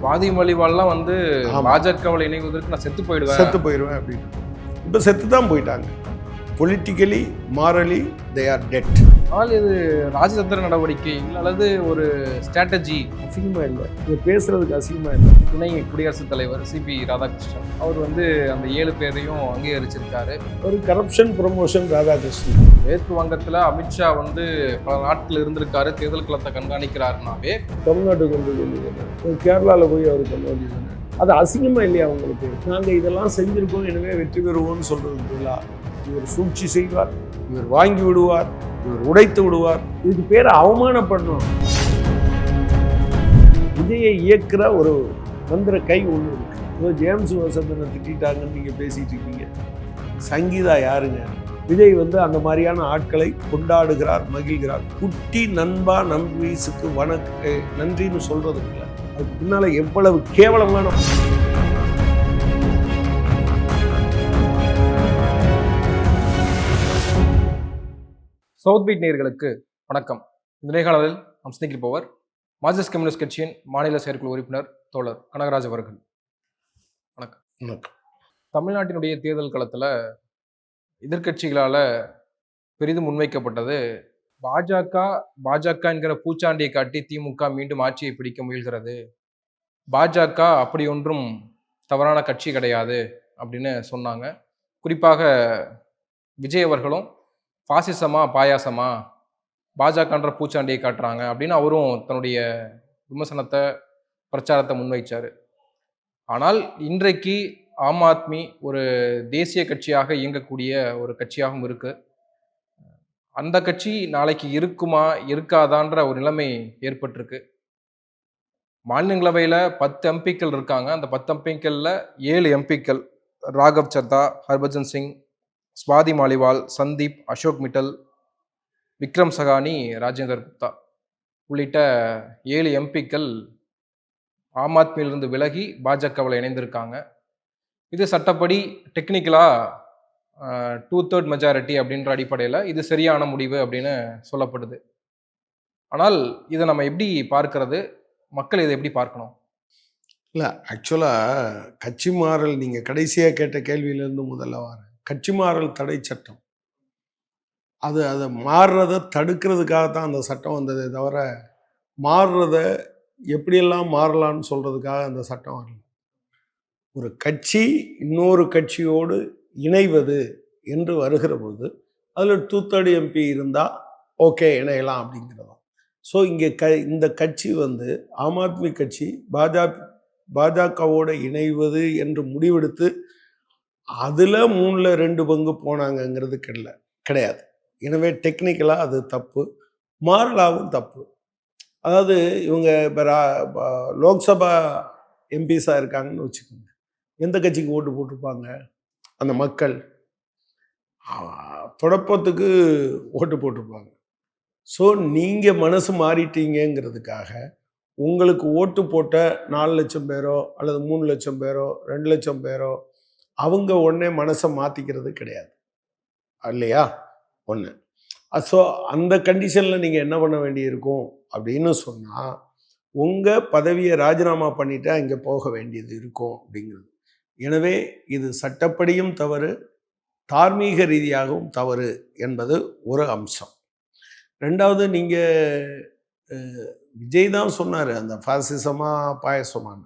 சுவாதி மலிவால்லாம் வந்து பாஜகவில் இணைவதற்கு நான் செத்து போயிடுவேன் அப்படின்னு. இப்போ செத்து தான் போயிட்டாங்க. Politically morally they are dead. ஆனால் இது ராஜதந்திர நடவடிக்கை அல்லது ஒரு ஸ்ட்ராட்டஜி? அசிங்கமாக இல்லை, இது பேசுறதுக்கு அசிங்கமாக இல்லை. துணை குடியரசுத் தலைவர் சிபி ராதாகிருஷ்ணன் அவர் வந்து அந்த 7 பேரையும் அங்கீகரிச்சிருக்காரு. ஒரு கரப்ஷன் ப்ரமோஷன் ராதாகிருஷ்ணன். மேற்கு வங்கத்தில் அமித்ஷா வந்து பல நாட்கள் இருந்திருக்காரு, தேர்தல் களத்தை கண்காணிக்கிறாருனாவே தமிழ்நாட்டுக்கு வந்து கேரளாவில் போய் அவர் பண்ண வேண்டியது அது அசிங்கமாக இல்லையா அவங்களுக்கு? நாங்கள் இதெல்லாம் செஞ்சுருக்கோம், எனவே வெற்றி பெறுவோம்னு சொல்கிறதுக்குள்ளா இவர் சூழ்ச்சி செய்வார், இவர் வாங்கி விடுவார், இவர் உடைத்து விடுவார். இதுக்கு பேர் அவமானப்படணும். விஜயை இயக்குற ஒரு மந்திர கை ஒன்று இருக்கு. இப்போ ஜேம்ஸ் வசந்தனை திட்டாங்கன்னு நீங்கள் பேசிட்டு இருக்கீங்க. சங்கீதா யாருங்க? விஜய் வந்து அந்த மாதிரியான ஆட்களை கொண்டாடுகிறார், மகிழ்கிறார். குட்டி நண்பா நம்பீஸுக்கு நன்றின்னு சொல்றது இல்லை. அதுக்கு பின்னால எவ்வளவு கேவலமான சவுத் பீட் நேயர்களுக்கு வணக்கம். இந்த நேர்காணலில் நாம் சந்திக்கப்போவர் மார்க்சிஸ்ட் கம்யூனிஸ்ட் கட்சியின் மாநில செயற்குழு உறுப்பினர் தோழர் கனகராஜ் அவர்கள். வணக்கம். வணக்கம். தமிழ்நாட்டினுடைய தேர்தல் களத்தில் எதிர்கட்சிகளால் பெரிதும் முன்வைக்கப்பட்டது பாஜக என்கிற பூச்சாண்டியை காட்டி திமுக மீண்டும் ஆட்சியை பிடிக்க முயல்கிறது, பாஜக அப்படி ஒன்றும் தவறான கட்சி கிடையாது அப்படின்னு சொன்னாங்க. குறிப்பாக விஜய் அவர்களும் பாசிசமா பாயாசமா பாஜகன்ற பூச்சாண்டியை காட்டுறாங்க அப்படின்னு அவரும் தன்னுடைய விமர்சனத்தை பிரச்சாரத்தை முன்வைச்சார். ஆனால் இன்றைக்கு ஆம் ஆத்மி ஒரு தேசிய கட்சியாக இயங்கக்கூடிய ஒரு கட்சியாகவும் இருக்கு. அந்த கட்சி நாளைக்கு இருக்குமா இருக்காதான்ற ஒரு நிலைமை ஏற்பட்டிருக்கு. மாநிலங்களவையில் 10 எம்பிக்கள் இருக்காங்க. அந்த 10 எம்பிக்களில் 7 எம்பிக்கள் ராகவ் சத்தா, ஹர்பஜன் சிங், ஸ்வாதி மாலிவால், சந்தீப், அசோக் மிட்டல், விக்ரம் சகானி, ராஜேந்தர் குப்தா உள்ளிட்ட 7 எம்பிக்கள் ஆம் ஆத்மியிலிருந்து விலகி பாஜகவில் இணைந்திருக்காங்க. இது சட்டப்படி டெக்னிக்கலாக 2/3 மெஜாரிட்டி அப்படின்ற அடிப்படையில் இது சரியான முடிவு அப்படின்னு சொல்லப்படுது. ஆனால் இதை நம்ம எப்படி பார்க்கறது, மக்கள் இதை எப்படி பார்க்கணும்? இல்லை, ஆக்சுவலாக கட்சி மாறல் நீங்கள் கடைசியாக கேட்ட கேள்வியிலேருந்து முதல்ல வர கட்சி மாறல் தடை சட்டம் அதை மாறுறதை தடுக்கிறதுக்காகத்தான் அந்த சட்டம் வந்ததே தவிர மாறுறதை எப்படியெல்லாம் மாறலான்னு சொல்கிறதுக்காக அந்த சட்டம் வரல. ஒரு கட்சி இன்னொரு கட்சியோடு இணைவது என்று வருகிற போது அதில் 2/3 எம்பி இருந்தால் ஓகே இணையலாம் அப்படிங்கிறதான். ஸோ இங்கே இந்த கட்சி வந்து ஆம் ஆத்மி கட்சி பாஜகவோடு இணைவது என்று முடிவெடுத்து அதில் 3/2 பங்கு போனாங்கங்கிறது கிடையாது. எனவே டெக்னிக்கலாக அது தப்பு, மாறலாகவும் தப்பு. அதாவது இவங்க இப்போ லோக்சபா எம்பிஸாக இருக்காங்கன்னு வச்சுக்கோங்க, எந்த கட்சிக்கு ஓட்டு போட்டிருப்பாங்க? அந்த மக்கள் தொடப்பத்துக்கு ஓட்டு போட்டிருப்பாங்க. ஸோ நீங்கள் மனசு மாறிட்டீங்கிறதுக்காக உங்களுக்கு ஓட்டு போட்ட 4 லட்சம் பேரோ அல்லது 3 லட்சம் பேரோ 2 லட்சம் பேரோ அவங்க உடனே மனசை மாற்றிக்கிறது கிடையாது இல்லையா? ஒன்று. ஸோ அந்த கண்டிஷனில் நீங்கள் என்ன பண்ண வேண்டியிருக்கும் அப்படின்னு சொன்னால் உங்கள் பதவியை ராஜினாமா பண்ணிவிட்டு அங்கே போக வேண்டியது இருக்கும் அப்படிங்கிறது. எனவே இது சட்டப்படியும் தவறு, தார்மீக ரீதியாகவும் தவறு என்பது ஒரு அம்சம். ரெண்டாவது, நீங்கள் விஜய் தான் சொன்னார் அந்த பாசிசமா பாயசமானு.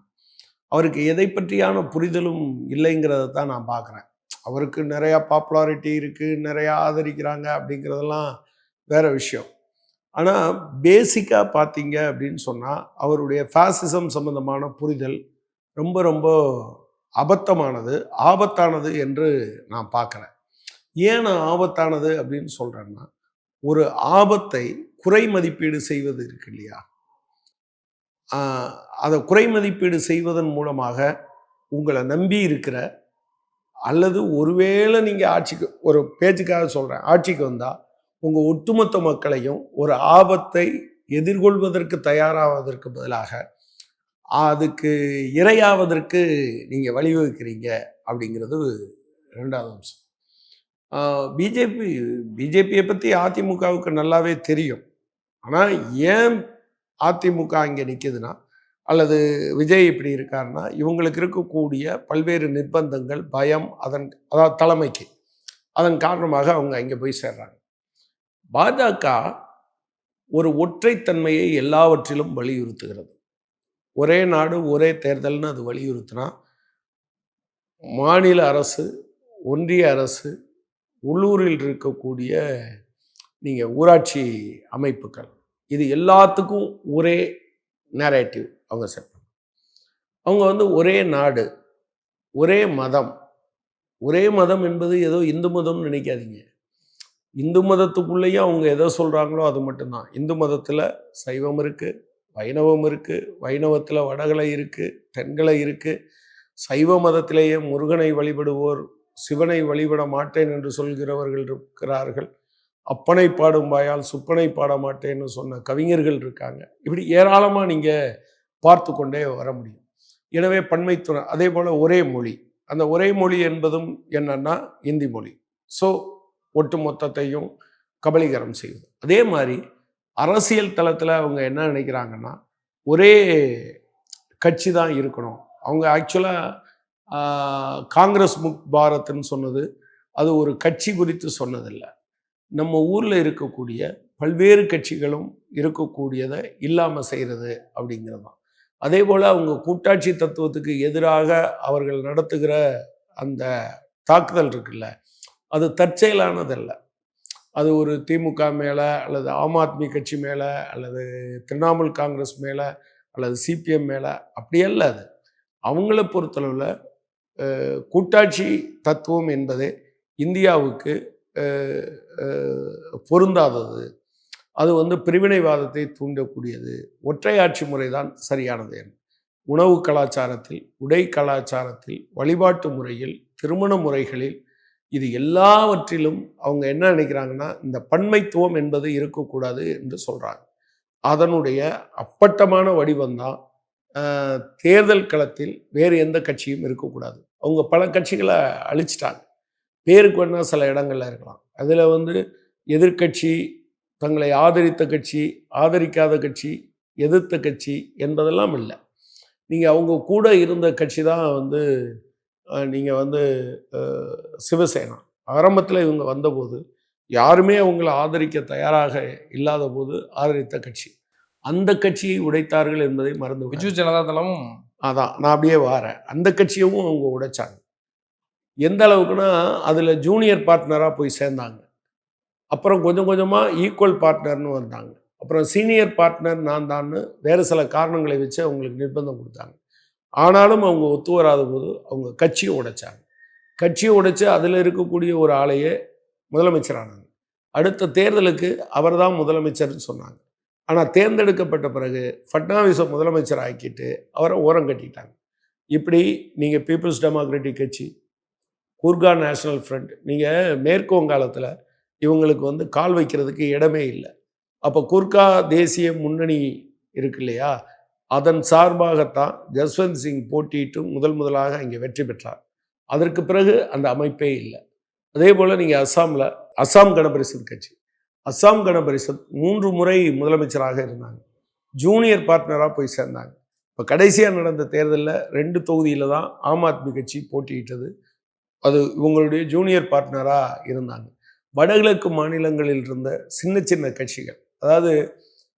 அவருக்கு எதை பற்றியான புரிதலும் இல்லைங்கிறத தான் நான் பார்க்குறேன். அவருக்கு நிறையா பாப்புலாரிட்டி இருக்குது, நிறையா ஆதரிக்கிறாங்க அப்படிங்கிறதெல்லாம் வேற விஷயம். ஆனால் பேசிக்காக பார்த்தீங்க அப்படின்னு சொன்னால் அவருடைய ஃபாசிசம் சம்பந்தமான புரிதல் ரொம்ப ரொம்ப அபத்தமானது, ஆபத்தானது என்று நான் பார்க்குறேன். ஏன் நான் ஆபத்தானது அப்படின்னு சொல்கிறேன்னா, ஒரு ஆபத்தை குறை மதிப்பீடு செய்வது இருக்கு இல்லையா? அதை குறை மதிப்பீடு செய்வதன் மூலமாக உங்களை நம்பி இருக்கிற அல்லது ஒருவேளை நீங்கள் ஆட்சிக்கு, ஒரு பேச்சுக்காக சொல்கிறேன், ஆட்சிக்கு வந்தால் உங்கள் ஒட்டுமொத்த மக்களையும் ஒரு ஆபத்தை எதிர்கொள்வதற்கு தயாராவதற்கு பதிலாக அதுக்கு இரையாவதற்கு நீங்கள் வழிவகுக்கிறீங்க அப்படிங்கிறது ரெண்டாவது அம்சம். பிஜேபியை பற்றி அதிமுகவுக்கு நல்லாவே தெரியும். ஆனால் ஏன் அதிமுக இங்கே நிற்கிதுன்னா, அல்லது விஜய் இப்படி இருக்காருன்னா இவங்களுக்கு இருக்கக்கூடிய பல்வேறு நிர்பந்தங்கள், பயம், அதாவது தலைமைக்கு அதன் காரணமாக அவங்க அங்கே போய் சேர்றாங்க. பாஜக ஒரு ஒற்றைத்தன்மையை எல்லாவற்றிலும் வலியுறுத்துகிறது. ஒரே நாடு ஒரே தேர்தல்னு அது வலியுறுத்தினா மாநில அரசு, ஒன்றிய அரசு, உள்ளூரில் இருக்கக்கூடிய நீங்கள் ஊராட்சி அமைப்புகள் இது எல்லாத்துக்கும் ஒரே நேரேட்டிவ் அவங்க செட் பண்ணணும். அவங்க வந்து ஒரே நாடு, ஒரே மதம். ஒரே மதம் என்பது ஏதோ இந்து மதம்னு நினைக்காதீங்க. இந்து மதத்துக்குள்ளேயும் அவங்க எதை சொல்கிறாங்களோ அது மட்டும்தான். இந்து மதத்தில் சைவம் இருக்குது, வைணவம் இருக்குது, வைணவத்தில் வடகலை இருக்குது, தென்கலை இருக்குது. சைவ மதத்திலேயே முருகனை வழிபடுவோர் சிவனை வழிபட மாட்டேன் என்று சொல்கிறவர்கள் இருக்கிறார்கள். அப்பனை பாடும் வாயால் சுப்பனை பாட மாட்டேன்னு சொன்ன கவிஞர்கள் இருக்காங்க. இப்படி ஏராளமாக நீங்கள் பார்த்து கொண்டே வர முடியும். எனவே பன்மைத்துறை அதே போல் ஒரே மொழி. அந்த ஒரே மொழி என்பதும் என்னன்னா இந்தி மொழி. ஸோ ஒட்டு மொத்தத்தையும் கபலீகரம் செய்யுது. அதே மாதிரி அரசியல் தளத்தில் அவங்க என்ன நினைக்கிறாங்கன்னா ஒரே கட்சி தான் இருக்கணும். அவங்க ஆக்சுவலாக காங்கிரஸ் முக் பாரத்ன்னு சொன்னது அது ஒரு கட்சி குறித்து சொன்னதில்லை. நம்ம ஊரில் இருக்கக்கூடிய பல்வேறு கட்சிகளும் இருக்கக்கூடியதை இல்லாமல் செய்கிறது அப்படிங்கிறது தான். அதே போல் அவங்க கூட்டாட்சி தத்துவத்துக்கு எதிராக அவர்கள் நடத்துகிற அந்த தாக்குதல் இருக்குல்ல, அது தற்செயலானதல்ல. அது ஒரு திமுக மேலே அல்லது ஆம் ஆத்மி கட்சி மேலே அல்லது திரிணாமுல் காங்கிரஸ் மேலே அல்லது சிபிஎம் மேலே அப்படியல்ல. அது அவங்கள பொறுத்தளவில் கூட்டாட்சி தத்துவம் என்பதே இந்தியாவுக்கு பொருந்தாதது. அது வந்து பிரிவினைவாதத்தை தூண்டக்கூடியது. ஒற்றையாட்சி முறை தான் சரியானது. உணவு கலாச்சாரத்தில், உடை கலாச்சாரத்தில், வழிபாட்டு முறையில், திருமண முறைகளில் இது எல்லாவற்றிலும் அவங்க என்ன நினைக்கிறாங்கன்னா இந்த பன்மைத்துவம் என்பது இருக்கக்கூடாது என்று சொல்கிறாங்க. அதனுடைய அப்பட்டமான வடிவம்தான் தேர்தல் களத்தில் வேறு எந்த கட்சியும் இருக்கக்கூடாது. அவங்க பல கட்சிகளை அழிச்சிட்டாங்க. பேருக்கு வேணால் சில இடங்கள்ல இருக்கலாம். அதில் வந்து எதிர்கட்சி, தங்களை ஆதரித்த கட்சி, ஆதரிக்காத கட்சி, எதிர்த்த கட்சி என்பதெல்லாம் இல்லை. நீங்கள் அவங்க கூட இருந்த கட்சி தான் வந்து நீங்கள் வந்து சிவசேனா. ஆரம்பத்தில் இவங்க வந்தபோது யாருமே அவங்கள ஆதரிக்க தயாராக இல்லாத போது ஆதரித்த கட்சி. அந்த கட்சியை உடைத்தார்கள் என்பதை மறந்து பிஜு ஜனதா தளமும் அதான் நான் அப்படியே வாரேன். அந்த கட்சியவும் அவங்க உடைச்சாங்க. எந்த அளவுக்குன்னா அதில் ஜூனியர் பார்ட்னராக போய் சேர்ந்தாங்க. அப்புறம் கொஞ்சம் கொஞ்சமாக ஈக்குவல் பார்ட்னர்னு வந்தாங்க. அப்புறம் சீனியர் பார்ட்னர் நான் தான்னு வேறு சில காரணங்களை வச்சு அவங்களுக்கு நிர்பந்தம் கொடுத்தாங்க. ஆனாலும் அவங்க ஒத்து வராத போது அவங்க கட்சியை உடைச்சாங்க. கட்சியை உடைச்சு அதில் இருக்கக்கூடிய ஒரு ஆளையே முதலமைச்சரானாங்க. அடுத்த தேர்தலுக்கு அவர் தான் முதலமைச்சர்னு சொன்னாங்க. ஆனால் தேர்ந்தெடுக்கப்பட்ட பிறகு ஃபட்னாவிஸை முதலமைச்சர் ஆக்கிட்டு அவரை ஓரம் கட்டிட்டாங்க. இப்படி நீங்கள் பீப்புள்ஸ் டெமோக்ராட்டிக் கட்சி, குர்கா நேஷனல் ஃப்ரண்ட், நீங்கள் மேற்கு வங்காளத்தில் இவங்களுக்கு வந்து கால் வைக்கிறதுக்கு இடமே இல்லை. அப்போ குர்கா தேசிய முன்னணி இருக்கு இல்லையா, அதன் சார்பாகத்தான் ஜஸ்வந்த் சிங் போட்டியிட்டு முதலாக இங்கே வெற்றி பெற்றார். அதற்கு பிறகு அந்த அமைப்பே இல்லை. அதே போல் நீங்கள் அஸ்ஸாமில் அஸ்ஸாம் கணபரிஷத் கட்சி, அஸ்ஸாம் கணபரிஷத் 3 முறை முதலமைச்சராக இருந்தாங்க. ஜூனியர் பார்ட்னராக போய் சேர்ந்தாங்க. இப்போ கடைசியாக நடந்த தேர்தலில் 2 தொகுதியில் தான் ஆம் ஆத்மி கட்சி போட்டியிட்டது. அது இவங்களுடைய ஜூனியர் பார்ட்னராக இருந்தாங்க. வடகிழக்கு மாநிலங்களில் இருந்த சின்ன சின்ன கட்சிகள், அதாவது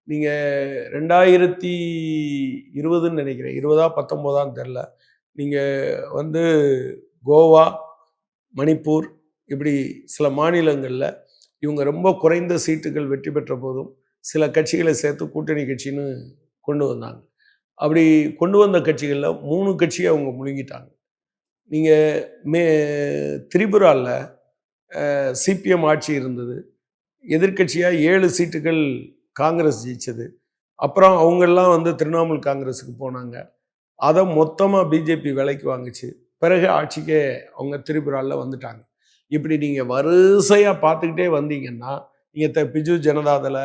நீங்கள் 2020ன்னு நினைக்கிறேன், 20ஆ 19ஆன்னு தெரில, நீங்கள் வந்து கோவா, மணிப்பூர் இப்படி சில மாநிலங்களில் இவங்க ரொம்ப குறைந்த சீட்டுகள் வெற்றி பெற்ற போதும் சில கட்சிகளை சேர்த்து கூட்டணி கட்சின்னு கொண்டு வந்தாங்க. அப்படி கொண்டு வந்த கட்சிகளில் 3 கட்சியை அவங்க முழுங்கிட்டாங்க. நீங்கள் திரிபுராவில் சிபிஎம் ஆட்சி இருந்தது. எதிர்கட்சியாக 7 சீட்டுகள் காங்கிரஸ் ஜெயிச்சது. அப்புறம் அவங்கெல்லாம் வந்து திரிணாமுல் காங்கிரஸுக்கு போனாங்க. அதை மொத்தமாக பிஜேபி விலைக்கு வாங்குச்சு. பிறகு ஆட்சிக்கே அவங்க திரிபுராவில் வந்துட்டாங்க. இப்படி நீங்கள் வரிசையாக பார்த்துக்கிட்டே வந்தீங்கன்னா நீங்கள் பிஜு ஜனதாதள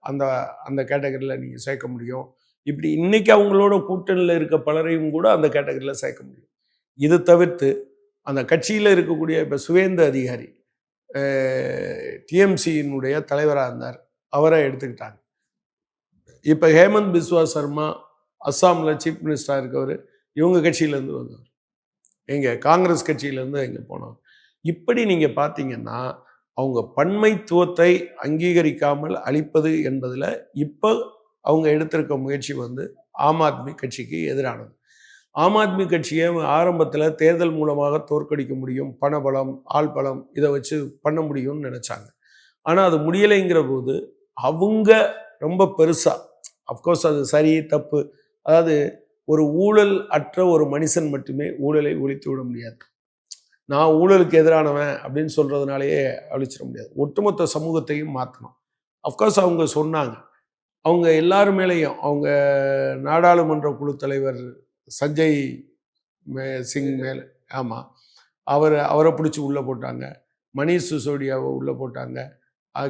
அந்த அந்த கேட்டகரியில் நீங்கள் சேர்க்க முடியும். இப்படி இன்றைக்கி அவங்களோட கூட்டணியில் இருக்க பலரையும் கூட அந்த கேட்டகரியில் சேர்க்க முடியும். இது தவிர்த்து அந்த கட்சியில் இருக்கக்கூடிய இப்போ சுவேந்த அதிகாரி டிஎம்சியினுடைய தலைவராக இருந்தார், அவரை எடுத்துக்கிட்டாங்க. இப்போ ஹேமந்த் பிஸ்வா சர்மா அஸ்ஸாமில் சீஃப் மினிஸ்டராக இருக்கவர் இவங்க கட்சியிலேருந்து வந்தவர், காங்கிரஸ் கட்சியிலேருந்து இங்கே போனவர். இப்படி நீங்கள் பார்த்தீங்கன்னா அவங்க பன்மைத்துவத்தை அங்கீகரிக்காமல் அழிப்பது என்பதில் இப்போ அவங்க எடுத்திருக்க முயற்சி ஆம் ஆத்மி கட்சிக்கு எதிரானது. ஆம் ஆத்மி கட்சியை ஆரம்பத்தில் தேர்தல் மூலமாக தோற்கடிக்க முடியும், பணபலம், ஆள் பலம் இதை வச்சு பண்ண முடியும்னு நினச்சாங்க. ஆனால் அது முடியலைங்கிற போது அவங்க ரொம்ப பெருசாக, அஃப்கோர்ஸ் அது சரி தப்பு, அதாவது ஒரு ஊழல் அற்ற ஒரு மனுஷன் மட்டுமே ஊழலை ஒழித்து விட முடியாது. நான் ஊழலுக்கு எதிரானவன் அப்படின்னு சொல்கிறதுனாலேயே அழிச்சிட முடியாது. ஒட்டுமொத்த சமூகத்தையும் மாற்றணும். அஃப்கோர்ஸ் அவங்க சொன்னாங்க, அவங்க எல்லாரும் மேலேயும், அவங்க நாடாளுமன்ற குழு தலைவர் சஞ்சய் சிங் மேலே, ஆமாம், அவரை பிடிச்சி உள்ளே போட்டாங்க, மணீஷ் சிசோடியாவை உள்ளே போட்டாங்க,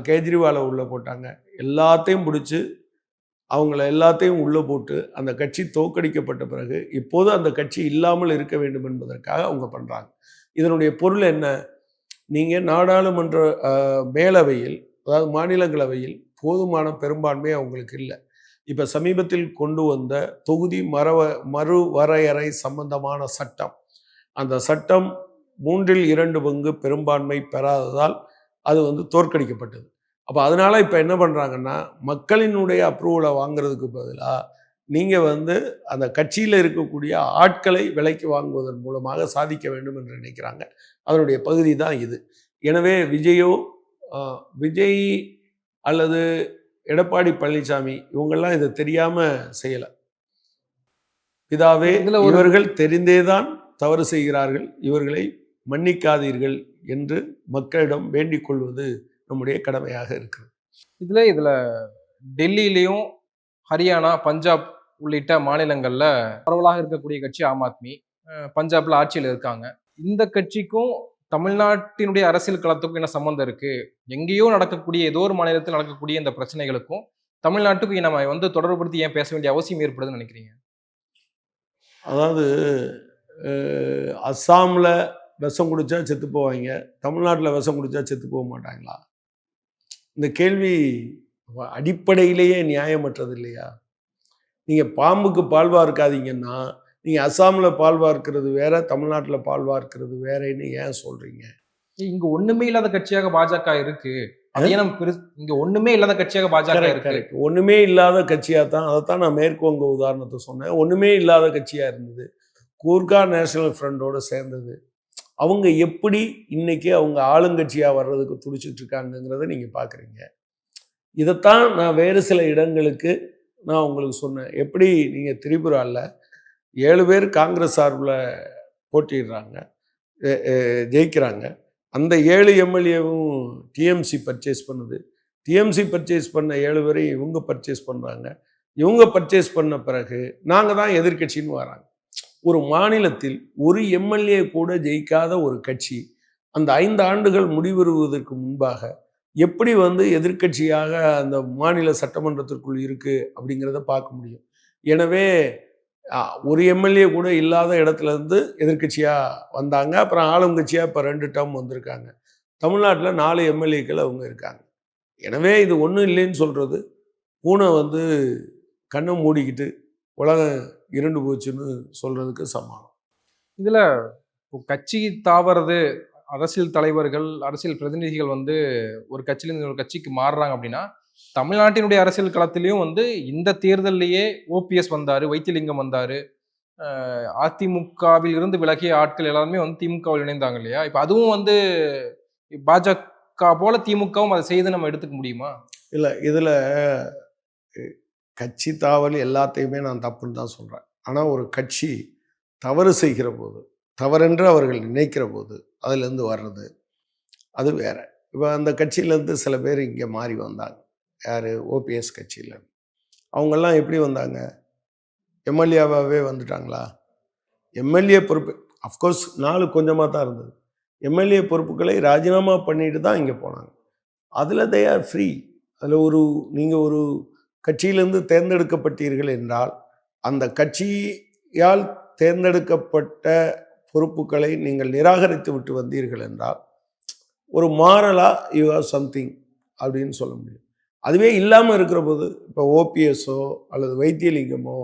கேஜ்ரிவாலை உள்ளே போட்டாங்க, எல்லாத்தையும் பிடிச்சி அவங்கள எல்லாத்தையும் உள்ளே போட்டு அந்த கட்சி தோற்கடிக்கப்பட்ட பிறகு இப்போது அந்த கட்சி இல்லாமல் இருக்க வேண்டும் என்பதற்காக அவங்க பண்ணுறாங்க. இதனுடைய பொருள் என்ன? நீங்கள் நாடாளுமன்ற மேலவையில், அதாவது மாநிலங்களவையில் போதுமான பெரும்பான்மை அவங்களுக்கு இல்லை. இப்போ சமீபத்தில் கொண்டு வந்த தொகுதி மறுவரையறை சம்பந்தமான சட்டம், அந்த சட்டம் 3/2 பங்கு பெரும்பான்மை பெறாததால் அது தோற்கடிக்கப்பட்டது. அப்போ அதனால் இப்போ என்ன பண்ணுறாங்கன்னா, மக்களினுடைய அப்ரூவலை வாங்குறதுக்கு பதிலாக நீங்கள் அந்த கட்சியில் இருக்கக்கூடிய ஆட்களை விலைக்கு வாங்குவதன் மூலமாக சாதிக்க வேண்டும் என்று நினைக்கிறாங்க. அதனுடைய பகுதி தான் இது. எனவே விஜய் அல்லது எடப்பாடி பழனிசாமி இவங்கெல்லாம் இதை தெரியாமல் செய்யலை. பிதாவே, இவர்கள் தெரிந்தேதான் தவறு செய்கிறார்கள், இவர்களை மன்னிக்காதீர்கள் என்று மக்களிடம் வேண்டிக் கொள்வது நம்முடைய கடமையாக இருக்கிறது. இதில் டெல்லியிலையும் ஹரியானா, பஞ்சாப் உள்ளிட்ட மாநிலங்களில் பரவலாக இருக்கக்கூடிய கட்சி ஆம் ஆத்மி, பஞ்சாப்ல ஆட்சியில் இருக்காங்க. இந்த கட்சிக்கும் தமிழ்நாட்டினுடைய அரசியல் களத்துக்கும் என்ன சம்மந்தம் இருக்கு? எங்கேயோ நடக்கக்கூடிய, ஏதோ ஒரு மாநிலத்தில் நடக்கக்கூடிய இந்த பிரச்சனைகளுக்கும் தமிழ்நாட்டுக்கு நம்ம தொடர்புபடுத்தி ஏன் பேச வேண்டிய அவசியம் ஏற்படுதுன்னு நினைக்கிறீங்க? அதாவது அஸ்ஸாமில் விஷம் குடித்தா செத்து போவாங்க, தமிழ்நாட்டில் விஷம் குடித்தா செத்து போக மாட்டாங்களா? இந்த கேள்வி அடிப்படையிலேயே நியாயமற்றது இல்லையா? நீங்கள் பாம்புக்கு பால் வார்க்காதீங்கன்னா, நீங்கள் அஸ்ஸாமில் பால் வார்க்கிறது வேற, தமிழ்நாட்டில் பால் வார்க்கிறது வேறன்னு ஏன் சொல்கிறீங்க? இங்கே ஒன்றுமே இல்லாத கட்சியாக பாஜக இருக்கு. இங்கே ஒன்றுமே இல்லாத கட்சியாக பாஜக இருக்கு. ஒன்றுமே இல்லாத கட்சியாக தான், அதைத்தான் நான் மேற்கு வங்க உதாரணத்தை சொன்னேன். ஒன்றுமே இல்லாத கட்சியாக இருந்தது, கூர்கா நேஷனல் ஃப்ரண்டோடு சேர்ந்தது. அவங்க எப்படி இன்னைக்கு அவங்க ஆளுங்கட்சியாக வர்றதுக்கு துடிச்சிட்டு இருக்காங்கங்கிறத நீங்கள் பார்க்குறீங்க. இதைத்தான் நான் வேறு சில இடங்களுக்கு நான் உங்களுக்கு சொன்னேன். எப்படி நீங்கள் திரிபுராவில் 7 பேர் காங்கிரஸ் சார்பில் போட்டிடுறாங்க, ஜெயிக்கிறாங்க. அந்த 7 எம்எல்ஏவும் டிஎம்சி பர்ச்சேஸ் பண்ணுது. டிஎம்சி பர்ச்சேஸ் பண்ண 7 பேரையும் இவங்க பர்ச்சேஸ் பண்ணுறாங்க. இவங்க பர்ச்சேஸ் பண்ண பிறகு நாங்கள் தான் எதிர்கட்சின்னு வராங்க. ஒரு மாநிலத்தில் ஒரு எம்எல்ஏ கூட ஜெயிக்காத ஒரு கட்சி அந்த 5 ஆண்டுகள் முடிவருவதற்கு முன்பாக எப்படி எதிர்கட்சியாக அந்த மாநில சட்டமன்றத்திற்குள் இருக்கு அப்படிங்கிறத பார்க்க முடியும். எனவே ஒரு எம்எல்ஏ கூட இல்லாத இடத்துல இருந்து எதிர்கட்சியாக வந்தாங்க. அப்புறம் ஆளுங்கட்சியாக இப்போ 2 டேர்ம் வந்திருக்காங்க. தமிழ்நாட்டில் 4 எம்எல்ஏக்கள் அவங்க இருக்காங்க. எனவே இது ஒன்றும் இல்லைன்னு சொல்கிறது, பூனை கண்ணை மூடிக்கிட்டு உலகம் இருண்டு போச்சுன்னு சொல்கிறதுக்கு சமானம். இதில் கட்சி தாவறது, அரசியல் தலைவர்கள், அரசியல் பிரதிநிதிகள் ஒரு கட்சியிலேருந்து ஒரு கட்சிக்கு மாறுறாங்க அப்படின்னா, தமிழ்நாட்டினுடைய அரசியல் களத்திலையும் இந்த தேர்தலையே ஓபிஎஸ் வந்தார், வைத்திலிங்கம் வந்தார், அதிமுகவில் இருந்து விலகிய ஆட்கள் எல்லாருமே திமுகவில் இணைந்தாங்க இல்லையா? இப்போ அதுவும் பாஜக போல திமுகவும் அதை செய்து நம்ம எடுத்துக்க முடியுமா? இல்லை, இதில் கட்சி தாவல் எல்லாத்தையுமே நான் தப்புன்னு தான் சொல்கிறேன். ஆனால் ஒரு கட்சி தவறு செய்கிற போது, தவறென்று அவர்கள் நினைக்கிற போது அதிலேருந்து வர்றது அது வேற. இப்போ அந்த கட்சியிலேருந்து சில பேர் இங்கே மாறி வந்தாங்க. யார்? ஓபிஎஸ் கட்சியில். அவங்கெல்லாம் எப்படி வந்தாங்க? எம்எல்ஏவாகவே வந்துட்டாங்களா? எம்எல்ஏ பொறுப்பு அஃப்கோர்ஸ் 4 கொஞ்சமாக தான் இருந்தது. எம்எல்ஏ பொறுப்புகளை ராஜினாமா பண்ணிட்டு தான் இங்கே போனாங்க. அதில் தே ஆர் ஃப்ரீ. அதில் நீங்கள் ஒரு கட்சியிலிருந்து தேர்ந்தெடுக்கப்பட்டீர்கள் என்றால் அந்த கட்சியால் தேர்ந்தெடுக்கப்பட்ட பொறுப்புகளை நீங்கள் நிராகரித்து விட்டு வந்தீர்கள் என்றால் ஒரு மாரலாக யூ ஹேவ் சம்திங் அப்படின்னு சொல்ல முடியும். அதுவே இல்லாமல் இருக்கிற போது, இப்போ ஓபிஎஸ்ஸோ அல்லது வைத்தியலிங்கமோ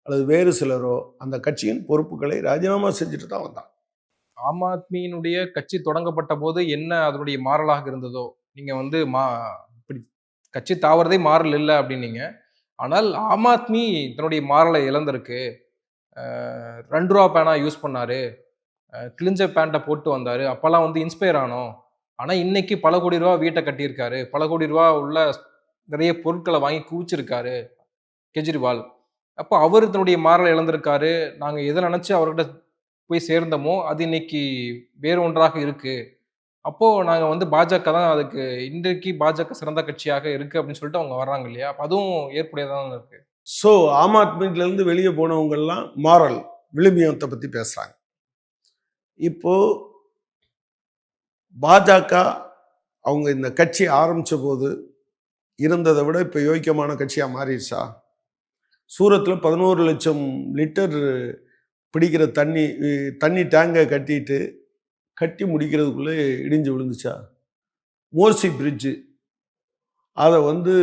அல்லது வேறு சிலரோ அந்த கட்சியின் பொறுப்புகளை ராஜினாமா செஞ்சுட்டு தான் வந்தாங்க. ஆம் ஆத்மியினுடைய கட்சி தொடங்கப்பட்ட போது என்ன அதனுடைய மாறலாக இருந்ததோ, நீங்க வந்து இப்படி கட்சி தாவறதே மாறல் இல்ல அப்டின்னீங்க. ஆனால் ஆம் ஆத்மி தன்னுடைய மாறலை இழந்திருக்கு. ரூ. 2 பேனா யூஸ் பண்ணாரு. கிழிஞ்ச பேண்ட்ட போட்டு வந்தாரு. அப்பல்லாம் வந்து இன்ஸ்பயர் ஆனோம். ஆனா, இன்னைக்கு பல கோடி ரூபா வீட்ட கட்டியிருக்காரு. பல கோடி ரூபா உள்ள நிறைய பொருட்கள வாங்கி குவிச்சிருக்காரு கெஜ்ரிவால். அப்போ அவரு தன்னுடைய மாறல இழந்திருக்காரு. நாங்க எத நெனச்சு அவர்கிட்ட போய் சேர்ந்தோமோ, அது இன்னைக்கு வேறு ஒன்றாக இருக்கு. அப்போ நாங்க வந்து பாஜக தான் அதுக்கு இன்றைக்கு பாஜக சிறந்த கட்சியாக இருக்கு அப்படின்னு சொல்லிட்டு அவங்க வர்றாங்க இல்லையா? அப்ப அதுவும் ஏற்புடையதா தான் இருக்கு. ஸோ ஆம் ஆத்மியிலேருந்து வெளியே போனவங்கெல்லாம் மாரல் விழுமியத்தை பற்றி பேசுகிறாங்க. இப்போ பாஜக அவங்க இந்த கட்சி ஆரம்பித்த போது இருந்ததை விட இப்போ யோக்கியமான கட்சியாக மாறிடுச்சா? சூரத்தில் 11 லட்சம் லிட்டர் பிடிக்கிற தண்ணி டேங்கை கட்டி முடிக்கிறதுக்குள்ளே இடிஞ்சு விழுந்துச்சா? மோர்சி பிரிட்ஜு அதை வந்து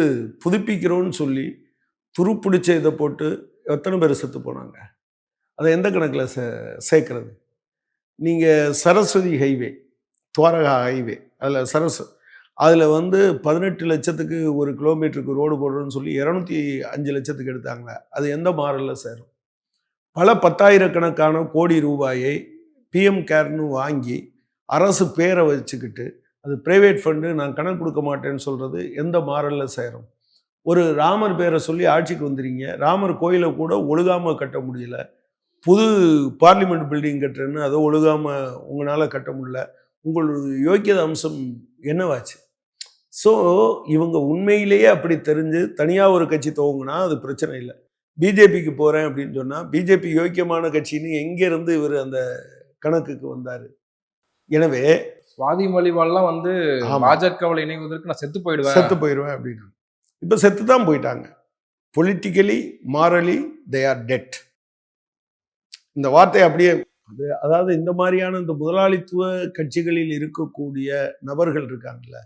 புதுப்பிக்கிறோன்னு சொல்லி துருப்பிடிச்ச இதை போட்டு எத்தனை பேர் செத்து போனாங்க? அதை எந்த கணக்கில் சேர்க்கறது? நீங்கள் சரஸ்வதி ஹைவே, துவாரகா ஹைவே, அதில் வந்து 18 லட்சத்துக்கு ஒரு கிலோமீட்டருக்கு ரோடு போடுறோன்னு சொல்லி 205 லட்சத்துக்கு எடுத்தாங்களே, அது எந்த மாடலில் சேரும்? பல 10,000கணக்கான கோடி ரூபாயை பிஎம் கேர்னு வாங்கி அரசு பேரை வச்சுக்கிட்டு அது பிரைவேட் ஃபண்டு நான் கணக்கு கொடுக்க மாட்டேன்னு சொல்கிறது எந்த மாடலில் சேரும்? ஒரு ராமர் பேரை சொல்லி ஆட்சிக்கு வந்துடுறீங்க. ராமர் கோயிலை கூட ஒழுகாமல் கட்ட முடியல. புது பார்லிமெண்ட் பில்டிங் கட்டுறேன்னு அதை ஒழுகாமல் உங்களால் கட்ட முடியல. உங்களுடைய யோக்கியத அம்சம் என்னவாச்சு? ஸோ இவங்க உண்மையிலேயே அப்படி தெரிஞ்சு தனியாக ஒரு கட்சி துவங்கினா அது பிரச்சனை இல்லை. பிஜேபிக்கு போகிறேன் அப்படின்னு சொன்னால் பிஜேபி யோக்கியமான கட்சின்னு எங்கேருந்து இவர் அந்த கணக்குக்கு வந்தார்? எனவே சுவாதி மலிவால்லாம் வந்து பாஜகவில் இணைவதற்கு நான் செத்து போயிடுவேன் அப்படின்னு. இப்போ செத்து தான் போயிட்டாங்க. Politically morally they are dead. இந்த வார்த்தை அப்படியே அதாவது இந்த மாதிரியான இந்த முதலாளித்துவ கட்சிகளில் இருக்கக்கூடிய நபர்கள் இருக்காங்கல்ல,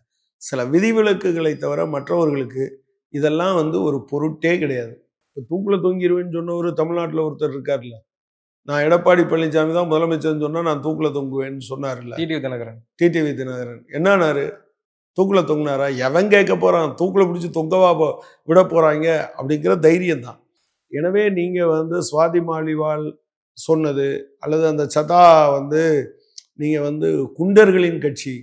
சில விதிவிலக்குகளை தவிர மற்றவர்களுக்கு இதெல்லாம் வந்து ஒரு பொருட்டே கிடையாது. இப்போ தூக்கில் தொங்கிடுவேன்னு சொன்னவர் தமிழ்நாட்டில் ஒருத்தர் இருக்கார்ல, நான் எடப்பாடி பழனிசாமி தான் முதலமைச்சர்னு சொன்னால் நான் தூக்கில் தொங்குவேன்னு சொன்னார்ல, டிடிவி தினகரன். என்னானாரு? தூக்கில் தொங்கினாரா? எவன் கேட்க போகிறான்? தூக்கில் பிடிச்சி தொங்கவா விட போகிறாங்க அப்படிங்கிற தைரியம் தான். எனவே நீங்கள் வந்து சுவாதி மாலிவால் சொன்னது அல்லது அந்த சதா வந்து நீங்கள் வந்து குண்டர்களின் கட்சி,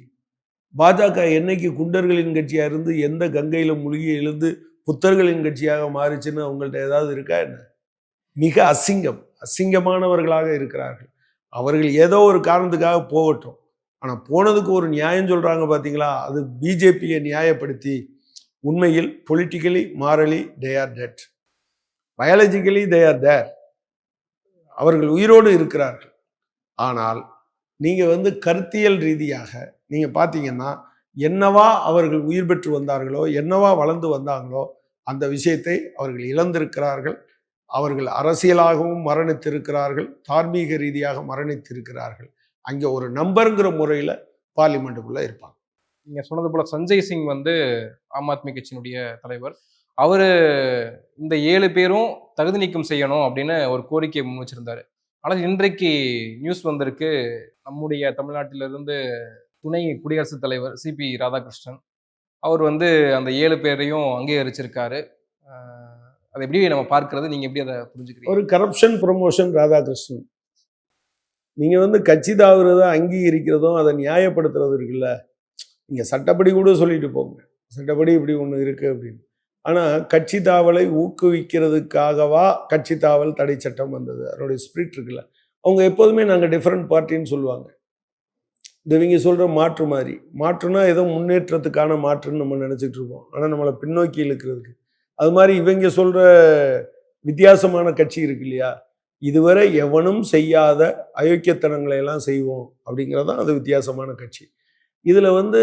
பாஜக என்னைக்கு குண்டர்களின் கட்சியாக இருந்து எந்த கங்கையில் மூழ்கி எழுந்து புத்தர்களின் கட்சியாக மாறிச்சுன்னு அவங்கள்ட்ட ஏதாவது இருக்கா என்ன? மிக அசிங்கமானவர்களாக இருக்கிறார்கள். அவர்கள் ஏதோ ஒரு காரணத்துக்காக போகட்டும், ஆனால் போனதுக்கு ஒரு நியாயம் சொல்கிறாங்க பார்த்தீங்களா? அது பிஜேபியை நியாயப்படுத்தி உண்மையில் politically morally they are dead, biologically they are there. அவர்கள் உயிரோடு இருக்கிறார்கள். ஆனால் நீங்கள் வந்து கருத்தியல் ரீதியாக நீங்கள் பார்த்தீங்கன்னா என்னவா அவர்கள் உயிர் பெற்று வந்தார்களோ, என்னவா வளர்ந்து வந்தாங்களோ அந்த விஷயத்தை அவர்கள் இழந்திருக்கிறார்கள். அவர்கள் அரசியலாகவும் மரணித்திருக்கிறார்கள், தார்மீக ரீதியாக மரணித்திருக்கிறார்கள். அங்கே ஒரு நம்பருங்கிற முறையில் பார்லிமெண்ட்டுக்குள்ளே இருப்பாங்க. நீங்கள் சொன்னது போல் சஞ்சய் சிங் வந்து ஆம் ஆத்மி கட்சியினுடைய தலைவர். அவர் இந்த 7 பேரும் தகுதி நீக்கம் செய்யணும் அப்படின்னு ஒரு கோரிக்கையை முன் வச்சிருந்தாரு. ஆனால் இன்றைக்கு நியூஸ் வந்திருக்கு, நம்முடைய தமிழ்நாட்டிலிருந்து துணை குடியரசுத் தலைவர் சிபி ராதாகிருஷ்ணன் அவர் வந்து அந்த 7 பேரையும் அங்கீகரிச்சிருக்காரு. அதை எப்படி நம்ம பார்க்கிறது? நீங்க எப்படி அதை புரிஞ்சுக்கிறீங்க? ஒரு கரப்ஷன் ப்ரமோஷன் ராதாகிருஷ்ணன். நீங்க வந்து கட்சி தாவுறதோ அங்கீகரிக்கிறதும் அதை நியாயப்படுத்துறது இருக்குல்ல, நீங்க சட்டப்படி கூட சொல்லிட்டு போங்க, சட்டப்படி இப்படி ஒன்று இருக்கு அப்படின்னு. ஆனால் கட்சி தாவலை ஊக்குவிக்கிறதுக்காகவா கட்சி தாவல் தடை சட்டம் வந்தது? அதனுடைய ஸ்பிரிட் இருக்குல்ல. அவங்க எப்போதுமே நாங்கள் டிஃப்ரெண்ட் பார்ட்டின்னு சொல்லுவாங்க. இவங்க சொல்கிற மாற்று மாதிரி, மாற்றுனா ஏதோ முன்னேற்றத்துக்கான மாற்றுன்னு நம்ம நினச்சிட்டு இருப்போம், ஆனால் நம்மளை பின்னோக்கி இழுக்கிறதுக்கு. அது மாதிரி இவங்க சொல்கிற வித்தியாசமான கட்சி இருக்கு இல்லையா, இதுவரை எவனும் செய்யாத அயோக்கியத்தனங்களை எல்லாம் செய்வோம் அப்படிங்கிறதான் அது வித்தியாசமான கட்சி. இதில் வந்து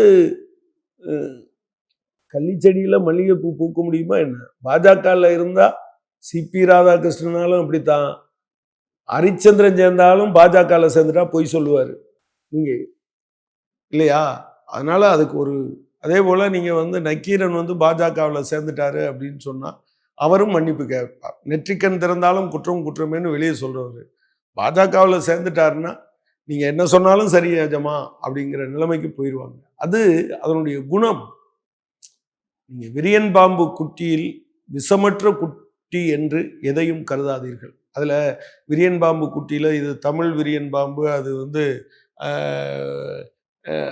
கள்ளிச்செடியில் மல்லிகைப்பூ பூக்க முடியுமா என்ன? பாஜகவில் இருந்தால் சிபி ராதாகிருஷ்ணனாலும் அப்படித்தான், ஹரிச்சந்திரன் சேர்ந்தாலும் பாஜகவில் சேர்ந்துட்டா பொய் சொல்லுவார் நீங்கள் இல்லையா? அதனால் அதுக்கு ஒரு அதே போல் நீங்கள் வந்து நக்கீரன் வந்து பாஜகவில் சேர்ந்துட்டாரு அப்படின்னு சொன்னால் அவரும் மன்னிப்பு கேட்பார். நெற்றிக்கண் திறந்தாலும் குற்றம் குற்றமேன்னு வெளியே சொல்றவர் பாஜகவில் சேர்ந்துட்டாருன்னா நீங்க என்ன சொன்னாலும் சரி ஏஜமா அப்படிங்கிற நிலைமைக்கு போயிடுவாங்க. அது அதனுடைய குணம். நீங்க விரியன் பாம்பு குட்டியில் விஷமற்ற குட்டி என்று எதையும் கருதாதீர்கள். அதுல விரியன் பாம்பு குட்டியில இது தமிழ் விரியன் பாம்பு, அது வந்து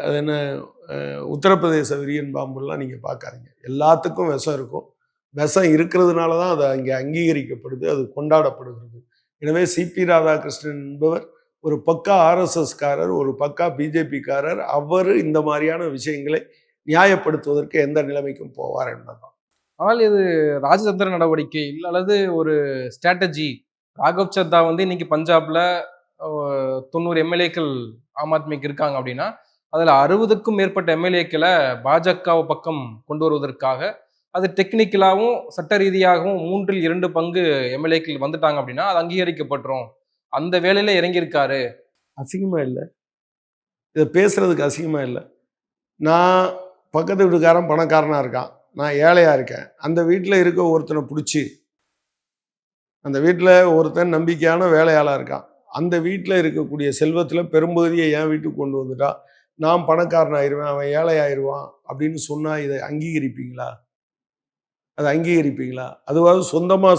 அது என்ன உத்தரப்பிரதேச விரியன் பாம்புலாம் நீங்க பார்க்காதீங்க. எல்லாத்துக்கும் விஷம் இருக்கும். விஷம் இருக்கிறதுனால தான் அது அங்கே அங்கீகரிக்கப்படுது, அது கொண்டாடப்படுகிறது. எனவே சிபி ராதாகிருஷ்ணன் என்பவர் ஒரு பக்கா ஆர்எஸ்எஸ்காரர், ஒரு பக்கா பிஜேபிக்காரர். அவர் இந்த மாதிரியான விஷயங்களை நியாயப்படுத்துவதற்கு எந்த நிலைமைக்கும் போவார் என்பதுதான். ஆனால் இது ராஜதந்திர நடவடிக்கை அல்லது ஒரு ஸ்ட்ராட்டஜி. ராகவ் சத்தா வந்து இன்னைக்கு பஞ்சாப்ல 90 எம்எல்ஏக்கள் ஆம் ஆத்மிக்கு இருக்காங்க அப்படின்னா அதுல 60க்கும் மேற்பட்ட எம்எல்ஏக்களை பாஜக பக்கம் கொண்டு வருவதற்காக அது டெக்னிக்கலாகவும் சட்ட ரீதியாகவும் 2/3 பங்கு எம்எல்ஏக்கள் வந்துட்டாங்க அப்படின்னா அது அங்கீகரிக்கப்பட்டுரும். அந்த வேலையில இறங்கியிருக்காரு. அசிங்கமா இல்லை? இதை பேசுறதுக்கு அசிங்கமா இல்லை? நான் பக்கத்து வீட்டுக்காரன் பணக்காரனா இருக்கான், நான் ஏழையா இருக்கேன். அந்த வீட்டில் இருக்க ஒருத்தனை பிடிச்சி, அந்த வீட்டில் ஒருத்தன் நம்பிக்கையான வேலையாளா இருக்கான், அந்த வீட்டில் இருக்கக்கூடிய செல்வத்தில் பெரும்பகுதியை என் வீட்டுக்கு கொண்டு வந்துட்டா நான் பணக்காரன் ஆயிடுவேன், அவன் ஏழை ஆயிடுவான் அப்படின்னு சொன்னா இதை அங்கீகரிப்பீங்களா? அதை அங்கீகரிப்பீங்களா? அதுவாவது சொந்தமா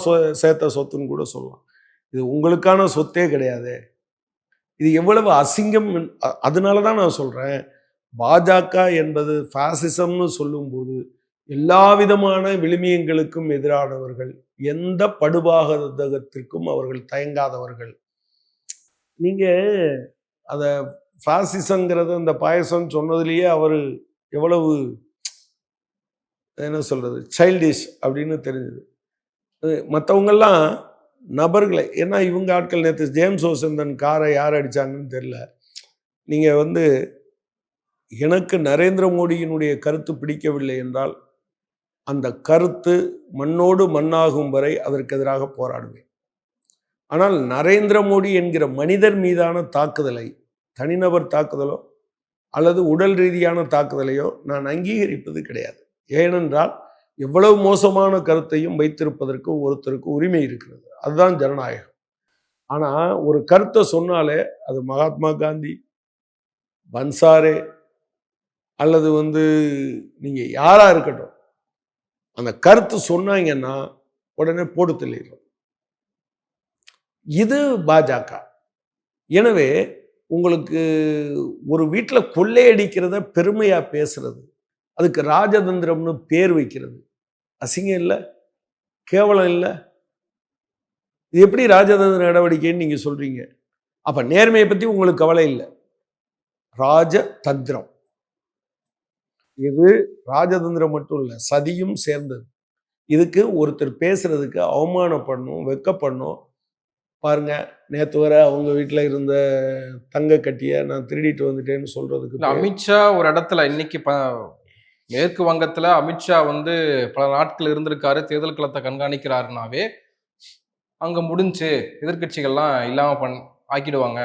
சேர்த்த சொத்துன்னு கூட சொல்லலாம். இது உங்களுக்கான சொத்தே கிடையாது. இது எவ்வளவு அசிங்கம். அதனால தான் நான் சொல்றேன், பாஜக என்பது பாசிசம்னு சொல்லும்போது எல்லா விதமான விழுமியங்களுக்கும் எதிரானவர்கள், எந்த படுபாகத்திற்கும் அவர்கள் தயங்காதவர்கள். நீங்க அத பாசிசங்கிறத அந்த பாயசம் சொன்னதுலேயே அவர் எவ்வளவு என்ன சொல்றது சைல்டிஷ் அப்படின்னு தெரிஞ்சது. மற்றவங்கெல்லாம் நபர்களை, ஏன்னா இவங்க ஆட்கள் நேற்று ஜேம்ஸ் ஓசந்தன் காரை யார் அடிச்சாங்கன்னு தெரியல. நீங்க வந்து எனக்கு நரேந்திர மோடியினுடைய கருத்து பிடிக்கவில்லை என்றால் அந்த கருத்து மண்ணோடு மண்ணாகும் வரை அதற்கு எதிராக போராடுவேன். ஆனால் நரேந்திர மோடி என்கிற மனிதர் மீதான தாக்குதலை, தனிநபர் தாக்குதலோ அல்லது உடல் ரீதியான தாக்குதலையோ நான் அங்கீகரிப்பது கிடையாது. ஏனென்றால் எவ்வளவு மோசமான கருத்தையும் வைத்திருப்பதற்கு ஒருத்தருக்கு உரிமை இருக்கிறது. அதுதான் ஜனநாயகம். ஆனா ஒரு கருத்தை சொன்னாலே அது மகாத்மா காந்தி, பன்சாரே அல்லது வந்து நீங்க யாரா இருக்கட்டும், அந்த கருத்து சொன்னாங்கன்னா உடனே போட்டு தள்ளிடுறோம். இது பாஜக. எனவே உங்களுக்கு ஒரு வீட்டில் கொள்ளையடிக்கிறத பெருமையா பேசுறது, அதுக்கு ராஜதந்திரம்னு பேர் வைக்கிறது அசிங்கம் இல்லை? கேவலம் இல்லை? இது எப்படி ராஜதந்திர நடவடிக்கைன்னு நீங்க சொல்றீங்க? அப்ப நேர்மையை பத்தி உங்களுக்கு கவலை இல்லை, ராஜதந்திரம். இது ராஜதந்திரம் மட்டும் இல்லை, சதியும் சேர்ந்தது. இதுக்கு ஒருத்தர் பேசுறதுக்கு அவமானப்படணும், வெக்கப்படணும். பாருங்க, நேற்று வர அவங்க வீட்டில் இருந்த தங்க கட்டியை நான் திருடிட்டு வந்துட்டேன்னு சொல்றதுக்கு. அமித்ஷா ஒரு இடத்துல இன்னைக்கு மேற்கு வங்கத்துல அமித்ஷா வந்து பல நாட்கள் இருந்திருக்காரு, தேர்தல் களத்தை கண்காணிக்கிறாருனாவே அங்க முடிஞ்சு எதிர்கட்சிகள்லாம் இல்லாம ஆக்கிடுவாங்க.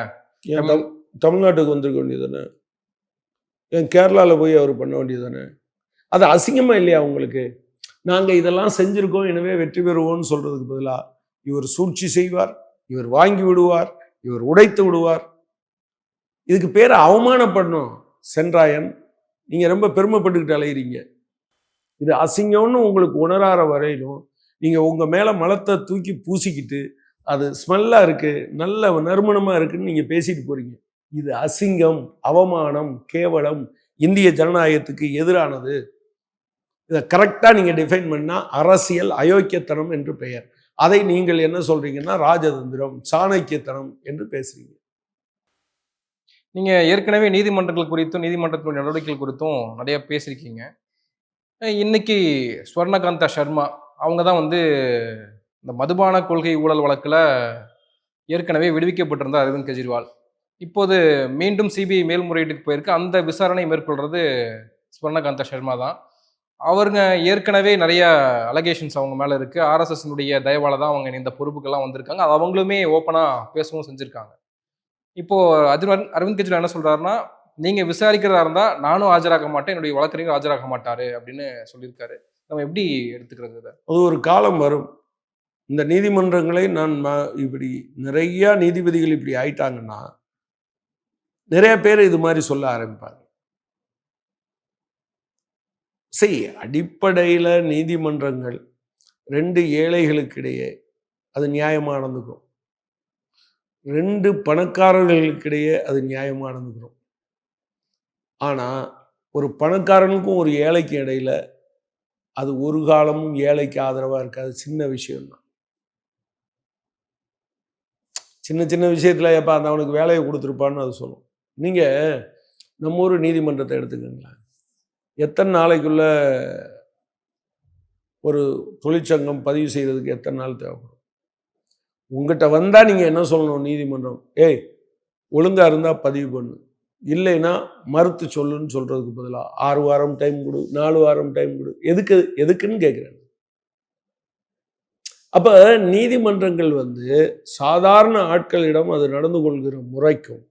தமிழ்நாட்டுக்கு வந்திருக்க வேண்டியது தானே? என் கேரளாவில் போய் அவர் பண்ண வேண்டியது தானே? அது அசிங்கமா இல்லையா உங்களுக்கு? நாங்க இதெல்லாம் செஞ்சிருக்கோம் எனவே வெற்றி பெறுவோம்னு சொல்றதுக்கு பதிலா இவர் சூழ்ச்சி செய்வார், இவர் வாங்கி விடுவார், இவர் உடைத்து விடுவார். இதுக்கு பேரை அவமானப்படணும். சென்றாயன், நீங்க ரொம்ப பெருமைப்பட்டுக்கிட்டு அலையிறீங்க. இது அசிங்கம்னு உங்களுக்கு உணராற வரையிலும் நீங்க உங்க மேல மலத்தை தூக்கி பூசிக்கிட்டு அது ஸ்மெல்லா இருக்கு, நல்ல நறுமணமா இருக்குன்னு நீங்க பேசிட்டு போறீங்க. இது அசிங்கம், அவமானம், கேவலம், இந்திய ஜனநாயகத்துக்கு எதிரானது. இதை கரெக்டா நீங்க டிஃபைன் பண்ணா அரசியல் அயோக்கியத்தனம் என்று பெயர். அதை நீங்கள் என்ன சொல்றீங்கன்னா ராஜதந்திரம், சாணக்கியத்தனம் என்று பேசுறீங்க. நீங்க ஏற்கனவே நீதிமன்றங்கள் குறித்தும் நீதிமன்றத்தினுடைய நடவடிக்கைகள் குறித்தும் நிறைய பேசியிருக்கீங்க. இன்னைக்கு ஸ்வர்ணகாந்தா சர்மா அவங்க தான் வந்து இந்த மதுபான கொள்கை ஊழல் வழக்கில் ஏற்கனவே விடுவிக்கப்பட்டிருந்தார் அரவிந்த் கெஜ்ரிவால். இப்போது மீண்டும் சிபிஐ மேல்முறையீட்டுக்கு போயிருக்கு. அந்த விசாரணை மேற்கொள்றது ஸ்வர்ணகாந்தா சர்மா தான். அவருங்க ஏற்கனவே நிறைய அலகேஷன்ஸ் அவங்க மேலே இருக்குது. ஆர்எஸ்எஸ்னுடைய தயவால தான் அவங்க இந்த பொறுப்புக்கெல்லாம் வந்திருக்காங்க. அது அவங்களுமே ஓப்பனாக பேசவும் செஞ்சுருக்காங்க. இப்போது அரவிந்த் கெஜ்ரிவால் என்ன சொல்கிறாருன்னா, நீங்கள் விசாரிக்கிறதா இருந்தால் நானும் ஆஜராக மாட்டேன், என்னுடைய வழக்கறிஞர் ஆஜராக மாட்டார் அப்படின்னு சொல்லியிருக்காரு. நம்ம எப்படி எடுத்துக்கிறது இத? அது ஒரு காலம் வரும். இந்த நீதிமன்றங்களை இப்படி நிறைய நீதிபதிகள் இப்படி ஆயிட்டாங்கன்னா, நிறைய பேர் இது மாதிரி சொல்ல ஆரம்பிப்பாங்க. அடிப்படையில நீதிமன்றங்கள் 2 ஏழைகளுக்கு இடையே அது நியாயமா நடந்துக்கும். 2 பணக்காரர்களுக்கிடையே அது நியாயமா நடந்துக்கிறோம். ஆனா, ஒரு பணக்காரனுக்கும் ஒரு ஏழைக்கும் இடையில அது ஒரு காலமும் ஏழைக்கு ஆதரவா இருக்காது. சின்ன விஷயம் தான். சின்ன சின்ன விஷயத்துல எப்ப அந்த அவனுக்கு வேலையை கொடுத்துருப்பான்னு அது சொல்லும். நீங்க நம்ம ஊர் நீதிமன்றத்தை எடுத்துக்கங்களேன். எத்தனை நாளைக்குள்ள ஒரு தொழிற்சங்கம் பதிவு செய்யறதுக்கு எத்தனை நாள் தேவைப்படும்? உங்ககிட்ட வந்தா நீங்க என்ன சொல்லணும்? நீதிமன்றம், ஏய் ஒழுங்கா இருந்தா பதிவு பண்ணு, இல்லைன்னா மறுத்து சொல்லுன்னு சொல்றதுக்கு பதிலா 6 வாரம் டைம் கொடு, 4 வாரம் டைம் கொடு. எதுக்குன்னு கேட்கிறேன். அப்ப நீதிமன்றங்கள் சாதாரண ஆட்களிடம் அது நடந்து கொள்கிற முறைக்கும்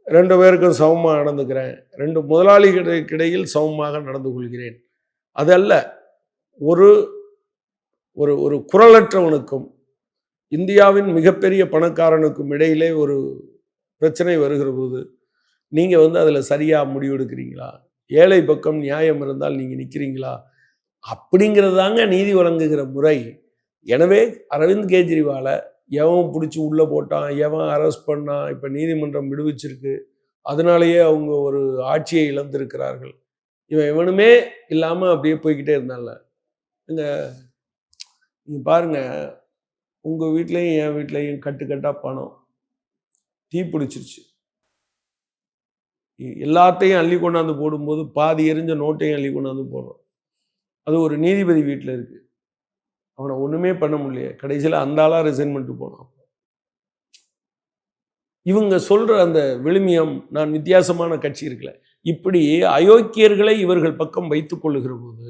2 பேருக்கும் சமமா நடந்துக்கிறேன், 2 முதலாளிகளுக்கு இடையில் சமமாக நடந்து கொள்கிறேன், அதல்ல. ஒரு ஒரு ஒரு குரலற்றவனுக்கும் இந்தியாவின் மிகப்பெரிய பணக்காரனுக்கும் இடையிலே ஒரு பிரச்சனை வருகிற போது நீங்க அதுல சரியா முடிவெடுக்கிறீங்களா? ஏழை பக்கம் நியாயம் இருந்தால் நீங்க நிக்கிறீங்களா? அப்படிங்கிறது தாங்க நீதி வழங்குகிற முறை. எனவே அரவிந்த் கெஜ்ரிவாலை எவன் பிடிச்சி உள்ள போட்டான், எவன் அரெஸ்ட் பண்ணான், இப்ப நீதிமன்றம் விடுவிச்சிருக்கு, அதனாலேயே அவங்க ஒரு ஆட்சியை இழந்திருக்கிறார்கள். இவனுமே இல்லாம அப்படியே போய்கிட்டே இருந்தால. நீங்க பாருங்க, உங்க வீட்லயும் என் வீட்லயும் கட்டுக்கட்டா பணம் தீ பிடிச்சிருச்சு. எல்லாத்தையும் அள்ளி கொண்டாந்து போடும்போது பாதி எரிஞ்ச நோட்டையும் அள்ளி கொண்டாந்து போடுறோம். அது ஒரு நீதிபதி வீட்டில் இருக்கு. அவனை ஒண்ணுமே பண்ண முடியல. கடைசியில் அந்த ஆளா ரிசைன் பண்ணிட்டு போனான். இவங்க சொல்ற அந்த விழுமியம், நான் வித்தியாசமான கட்சி இருக்குல்ல, இப்படி அயோக்கியர்களை இவர்கள் பக்கம் வைத்துக் கொள்ளுகிற போது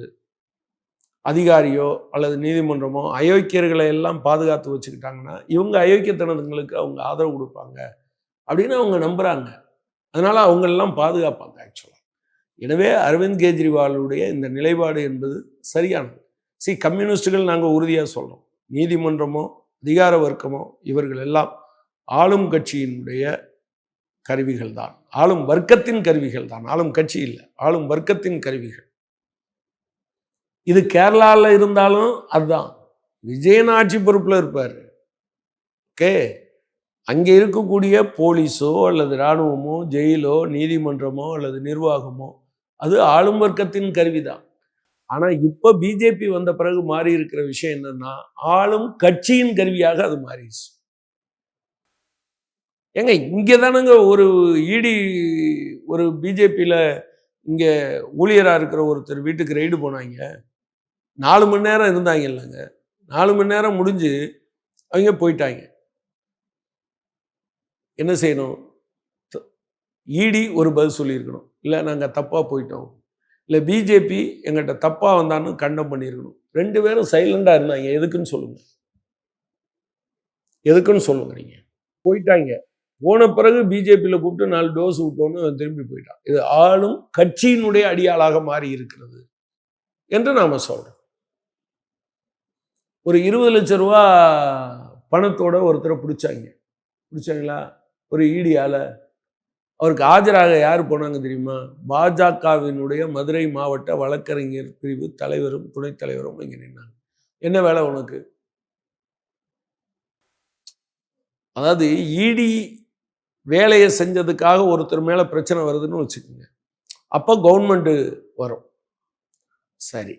அதிகாரியோ அல்லது நீதிமன்றமோ அயோக்கியர்களை எல்லாம் பாதுகாத்து வச்சுக்கிட்டாங்கன்னா இவங்க அயோக்கியத்தனங்களுக்கு அவங்க ஆதரவு கொடுப்பாங்க அப்படின்னு அவங்க நம்புறாங்க. அதனால அவங்க எல்லாம் பாதுகாப்பாங்க ஆக்சுவலா. எனவே அரவிந்த் கெஜ்ரிவாலுடைய இந்த நிலைப்பாடு என்பது சரியானது. கம்யூனிஸ்டுகள் நாங்கள் உறுதியா சொல்றோம், நீதிமன்றமோ அதிகார வர்க்கமோ இவர்கள் எல்லாம் ஆளும் கட்சியினுடைய கருவிகள் தான், ஆளும் வர்க்கத்தின் கருவிகள் தான், ஆளும் கட்சி இல்லை, ஆளும் வர்க்கத்தின் கருவிகள். இது கேரளாவில் இருந்தாலும் அதுதான். விஜயன் ஆட்சி பொறுப்புல இருப்பார். ஓகே, அங்கே இருக்கக்கூடிய போலீஸோ அல்லது இராணுவமோ ஜெயிலோ நீதிமன்றமோ அல்லது நிர்வாகமோ அது ஆளும் வர்க்கத்தின் கருவிதான். ஆனா இப்ப பிஜேபி வந்த பிறகு மாறி இருக்கிற விஷயம் என்னன்னா, ஆளும் கட்சியின் கருவியாக அது மாறிடுச்சு. ஏங்க இங்க தானுங்க ஒரு இடி ஒரு பிஜேபியில இங்க ஊழியரா இருக்கிற ஒருத்தர் வீட்டுக்கு ரெய்டு போனாங்க. 4 மணி நேரம் இருந்தாங்க இல்லைங்க. 4 மணி நேரம் முடிஞ்சு அவங்க போயிட்டாங்க. என்ன செய்யணும்? இடி ஒரு பதில் சொல்லியிருக்கணும், இல்லை நாங்கள் தப்பாக போயிட்டோம், இல்லை பிஜேபி எங்கிட்ட தப்பாக வந்தான்னு கண்டம் பண்ணியிருக்கணும். 2 பேரும் சைலண்டாக இருந்தாங்க. எதுக்குன்னு சொல்லுங்க, எதுக்குன்னு சொல்லுங்க. நீங்கள் போயிட்டாங்க. போன பிறகு பிஜேபியில் கூப்பிட்டு 4 டோஸ் விட்டோன்னு திரும்பி போயிட்டான். இது ஆளும் கட்சியினுடைய அடியாளாக மாறி இருக்கிறது என்று நாம சொல்றோம். ஒரு 20 லட்சம் ரூபா பணத்தோட ஒருத்தரை பிடிச்சாங்களா ஒரு ஈடியால. அவருக்கு ஆஜராக யார் போனாங்க தெரியுமா? பாஜகவினுடைய மதுரை மாவட்ட வழக்கறிஞர் பிரிவு தலைவரும் துணைத் தலைவரும் இங்க நின்னாங்க. என்ன வேலை உனக்கு? அதாவது இடி வேலையை செஞ்சதுக்காக ஒருத்தர் மேல பிரச்சனை வருதுன்னு வச்சுக்கோங்க, அப்போ கவர்மெண்ட் வரும். சரி,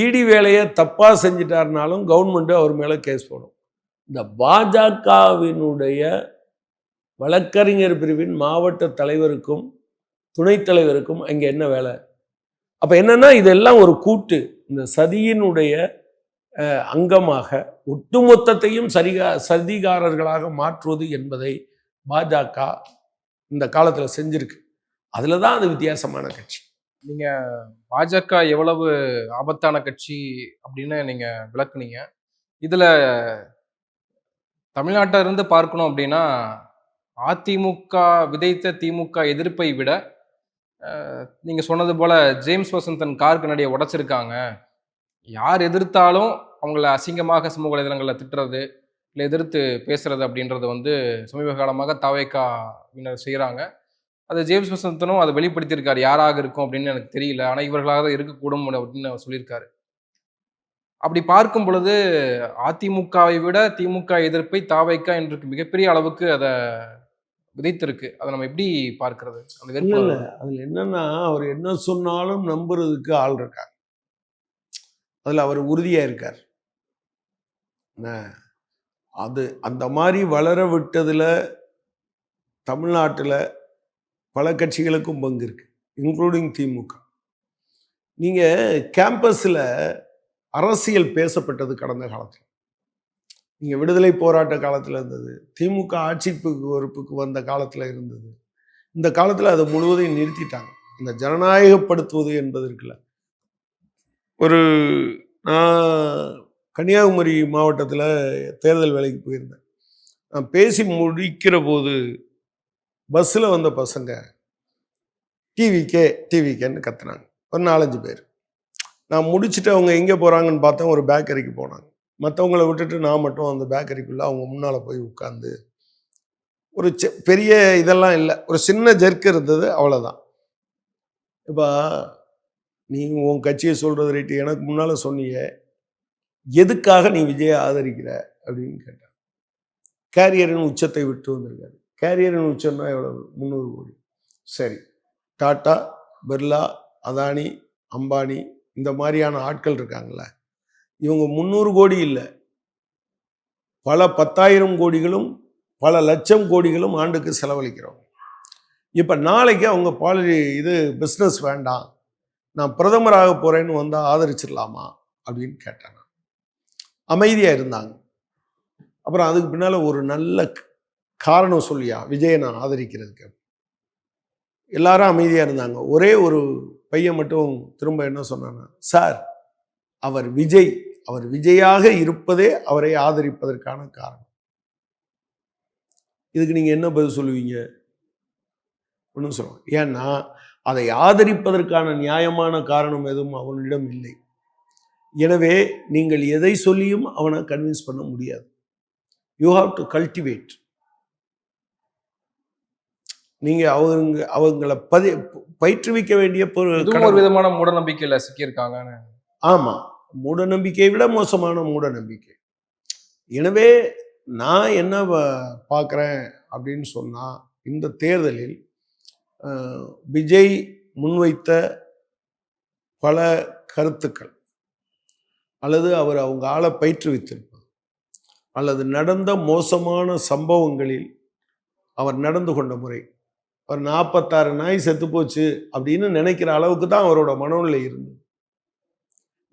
இடி வேலையை தப்பா செஞ்சிட்டாருனாலும் கவர்மெண்ட் அவர் மேல கேஸ் போடும். இந்த பாஜகவினுடைய வழக்கறிஞர் பிரிவின் மாவட்ட தலைவருக்கும் துணைத் தலைவருக்கும் அங்க என்ன வேலை? அப்ப என்னன்னா இதெல்லாம் ஒரு கூட்டு, இந்த சதியினுடைய அங்கமாக ஒட்டுமொத்தத்தையும் சதிகாரர்களாக மாற்றுவது என்பதை பாஜக இந்த காலத்துல செஞ்சிருக்கு. அதுலதான் அது வித்தியாசமான கட்சி. நீங்க பாஜக எவ்வளவு ஆபத்தான கட்சி அப்படின்னு நீங்க விளக்குனீங்க. இதுல தமிழ்நாட்டில இருந்து பார்க்கணும் அப்படின்னா, அதிமுக விதைத்த திமுக எதிர்ப்பை விட நீங்க சொன்னது போல ஜேம்ஸ் வசந்தன் கார் கண்ணாடிய உடைச்சிருக்காங்க. யார் எதிர்த்தாலும் அவங்கள அசிங்கமாக சமூக வலைதளங்கள்ல திட்டுறது, இல்ல எதிர்த்து பேசுறது அப்படின்றது வந்து சமீப காலமாக வினர் செய்றாங்க. அது ஜேம்ஸ் வசந்தனும் அத வெளிப்படுத்தியிருக்காரு. யாராக இருக்கும் அப்படின்னு எனக்கு தெரியல. ஆனா இவர்களாக தான் இருக்கக்கூடும் அப்படின்னு அவர் சொல்லியிருக்காரு. அப்படி பார்க்கும் பொழுது அதிமுகவை விட திமுக எதிர்ப்பை தாவேக்கா இன்றைக்கு மிகப்பெரிய அளவுக்கு அத விதைத்திருக்கு. அத நம்ம எப்படி பார்க்கிறது? அந்த இல்ல வெறுப்பு இல்ல அதுல என்னன்னா அவர் என்ன சொன்னாலும் நம்புறதுக்கு ஆள் இருக்காங்க. அதுல அவர் உறுதியா இருக்கார். என்ன, அது அந்த மாதிரி வளர விட்டதுல தமிழ்நாட்டுல பல கட்சிகளுக்கும் பங்கு இருக்கு, இன்க்ளூடிங் திமுக. நீங்க கேம்பஸ்ல அரசியல் பேசப்பட்டது கடந்த காலத்துல. நீங்க விடுதலை போராட்ட காலத்துல இருந்தது, திமுக ஆட்சி பொறுப்புக்கு வந்த காலத்துல இருந்தது. இந்த காலத்துல அதை முழுவதையும் நிறுத்திட்டாங்க. இந்த ஜனநாயகப்படுத்துவது என்பது இருக்குல்ல. ஒரு நான் கன்னியாகுமரி மாவட்டத்துல தேர்தல் வேலைக்கு போயிருந்தேன். நான் பேசி முடிக்கிற போது பஸ்ஸில் வந்த பசங்க டிவிகே டிவிகேன்னு கத்துனாங்க. ஒரு 4-5 பேர். நான் முடிச்சுட்டு அவங்க எங்கே போகிறாங்கன்னு பார்த்தேன். ஒரு பேக்கரிக்கு போனாங்க. மற்றவங்கள விட்டுட்டு நான் மட்டும் அந்த பேக்கரிக்குள்ளே அவங்க முன்னால் போய் உட்காந்து ஒரு பெரிய இதெல்லாம் இல்லை, ஒரு சின்ன ஜெர்க் இருந்தது, அவ்வளோதான். இப்போ நீ உன் கட்சியை சொல்கிறது ரைட்டு, எனக்கு முன்னால் சொன்னியே, எதுக்காக நீ விஜயை ஆதரிக்கிற அப்படின்னு கேட்டான். கேரியரின் உச்சத்தை விட்டு வந்திருக்காரு. கேரியரின் உச்சம்னா எவ்வளவு? 300 கோடி. சரி, டாட்டா, பிர்லா, அதானி, அம்பானி இந்த மாதிரியான ஆட்கள் இருக்காங்கல்ல, இவங்க 300 கோடி இல்லை, பல 10,000 கோடிகளும் பல லட்சம் கோடிகளும் ஆண்டுக்கு செலவழிக்கிறோம். இப்போ நாளைக்கு அவங்க இது பிஸ்னஸ் வேண்டாம், நான் பிரதமராக போறேன்னு வந்தால் ஆதரிச்சிடலாமா அப்படின்னு கேட்டாங்க. அமைதியாக இருந்தாங்க. அப்புறம் அதுக்கு பின்னால் ஒரு நல்ல காரணம் சொல்லியா விஜயை நான் ஆதரிக்கிறதுக்கு. எல்லாரும் அமைதியாக இருந்தாங்க. ஒரே ஒரு பையன் மட்டும் திரும்ப என்ன சொன்னான்னா, சார் அவர் விஜயாக இருப்பதே அவரை ஆதரிப்பதற்கான காரணம். இதுக்கு நீங்கள் என்ன பதில் சொல்லுவீங்க? ஒன்றும் சொல்லுவோம். ஏன்னா அதை ஆதரிப்பதற்கான நியாயமான காரணம் எதுவும் அவனிடம் இல்லை. எனவே நீங்கள் எதை சொல்லியும் அவனை கன்வின்ஸ் பண்ண முடியாது. You have to cultivate. நீங்க அவங்கள பயிற்றுவிக்க வேண்டிய ஒரு விதமான மூட நம்பிக்கையில சிக்கியிருக்காங்க. ஆமா, மூட நம்பிக்கையை விட மோசமான மூட நம்பிக்கை. எனவே நான் என்ன பார்க்குறேன் அப்படின்னு சொன்னா, இந்த தேர்தலில் விஜய் முன்வைத்த பல கருத்துக்கள், அல்லது அவங்க ஆளை பயிற்றுவித்திருப்பது, அல்லது நடந்த மோசமான சம்பவங்களில் அவர் நடந்து கொண்ட முறை, ஒரு 46 நாய் செத்து போச்சு அப்படின்னு நினைக்கிற அளவுக்கு தான் அவரோட மனநிலை இருந்தது.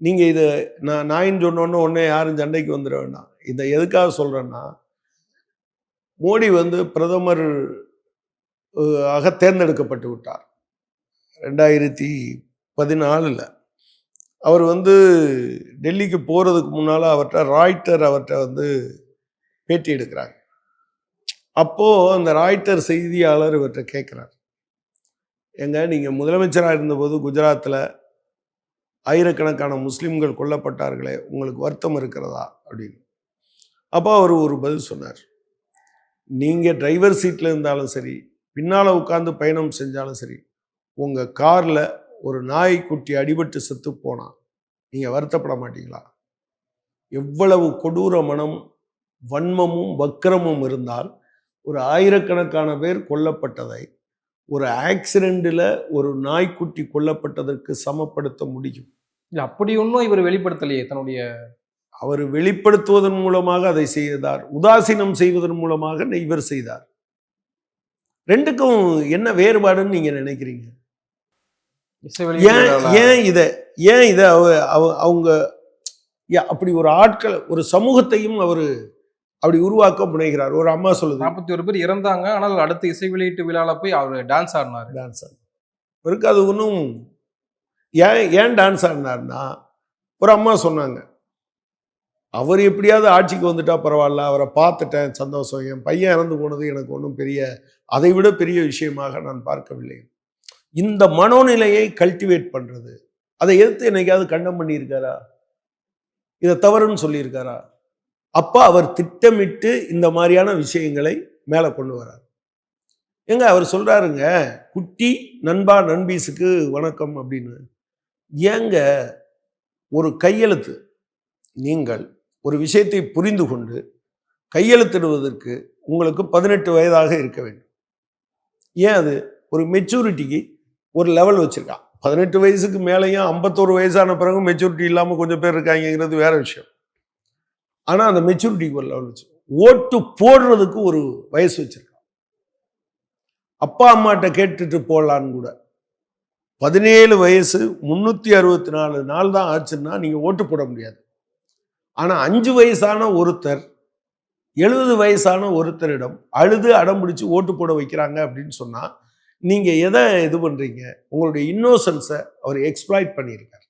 நீங்க இதை நான் நாயின்னு சொன்னோன்னு உடனே யாரும் சண்டைக்கு வந்துட வேண்டாம். இதை எதுக்காக சொல்றேன்னா, மோடி பிரதமர் ஆக தேர்ந்தெடுக்கப்பட்டு விட்டார் 2014. அவர் டெல்லிக்கு போறதுக்கு முன்னால அவர்கிட்ட பேட்டி எடுக்கிறாங்க. அப்போ அந்த ராய்ட்டர் செய்தியாளர் இவர்கிட்ட கேட்கிறார், எங்க நீங்க முதலமைச்சராக இருந்தபோது குஜராத்தில் ஆயிரக்கணக்கான முஸ்லிம்கள் கொல்லப்பட்டார்களே, உங்களுக்கு வருத்தம் இருக்கிறதா அப்படின்னு. அப்போ அவர் ஒரு பதில் சொன்னார், நீங்க டிரைவர் சீட்ல இருந்தாலும் சரி, பின்னால உட்கார்ந்து பயணம் செஞ்சாலும் சரி, உங்க கார்ல ஒரு நாய்க்குட்டி அடிபட்டு செத்து போனா நீங்க வருத்தப்பட மாட்டீங்களா? எவ்வளவு கொடூர மனம், வன்மமும் வக்கிரமும் இருந்தால் ஒரு ஆயிரக்கணக்கான பேர் கொல்லப்பட்டதை ஒரு ஆக்சிடென்ட்ல ஒரு நாய்க்குட்டி கொல்லப்பட்டதற்கு சமப்படுத்த முடியும்? அப்படி ஒன்றும் இவர் வெளிப்படுத்தலையே தன்னுடைய. அவர் வெளிப்படுத்துவதன் மூலமாக அதை செய்தார், உதாசீனம் செய்வதன் மூலமாக இவர் செய்தார். ரெண்டுக்கும் என்ன வேறுபாடுன்னு நீங்க நினைக்கிறீங்க? ஏன் இதை அவங்க அப்படி ஒரு ஆட்கள், ஒரு சமூகத்தையும் அவர் அப்படி உருவாக்க முனைகிறார். ஒரு அம்மா சொல்லுது, 41 பேர் இறந்தாங்க, ஆனால் அடுத்த இசை வெளியீட்டு விழால போய் அவர் டான்ஸ் ஆடினார். அவருக்கு அது ஒன்றும் ஏன் டான்ஸ் ஆடினார்னா, ஒரு அம்மா சொன்னாங்க, அவர் எப்படியாவது ஆட்சிக்கு வந்துட்டா பரவாயில்ல, அவரை பார்த்துட்டேன் சந்தோஷம், என் பையன் இறந்து போனது எனக்கு ஒன்றும் அதை விட பெரிய விஷயமாக நான் பார்க்கவில்லை. இந்த மனோநிலையை கல்டிவேட் பண்றது, அதை எதிர்த்து என்னைக்காவது கண்டம் பண்ணியிருக்காரா? இதை தவறுன்னு சொல்லியிருக்காரா? அப்ப அவர் திட்டமிட்டு இந்த மாதிரியான விஷயங்களை மேல கொண்டு வரார். ஏங்க அவர் சொல்றாருங்க, குட்டி நண்பா நண்பீஸுக்கு வணக்கம் அப்படின்னு. ஏங்க ஒரு கையெழுத்து, நீங்கள் ஒரு விஷயத்தை புரிந்து கொண்டு கையெழுத்திடுவதற்கு உங்களுக்கு 18 வயதாக இருக்க வேண்டும். ஏன் அது ஒரு மெச்சூரிட்டிக்கு ஒரு லெவல் வச்சிருக்கான். 18 வயசுக்கு மேலேயும் 51 வயசான பிறகு மெச்சூரிட்டி இல்லாமல் கொஞ்சம் பேர் இருக்காங்கிறது வேற விஷயம். ஆனால் அந்த மெச்சூரிட்டிக்கு ஒரு லெவல் வச்சு, ஓட்டு போடுறதுக்கு ஒரு வயசு வச்சிருக்கான். அப்பா அம்மாட்ட கேட்டுட்டு போடலான்னு கூட. 17 வயசு 364 நாள் தான் ஆச்சுன்னா நீங்க ஓட்டு போட முடியாது. ஆனா 5 வயசான ஒருத்தர் 70 வயசான ஒருத்தரிடம் அழுது அடம் பிடிச்சு ஓட்டு போட வைக்கிறாங்க அப்படின்னு சொன்னா நீங்க எதை இது பண்றீங்க? உங்களுடைய இன்னோசன்ஸை அவர் எக்ஸ்ப்ளாய்ட் பண்ணியிருக்கார்.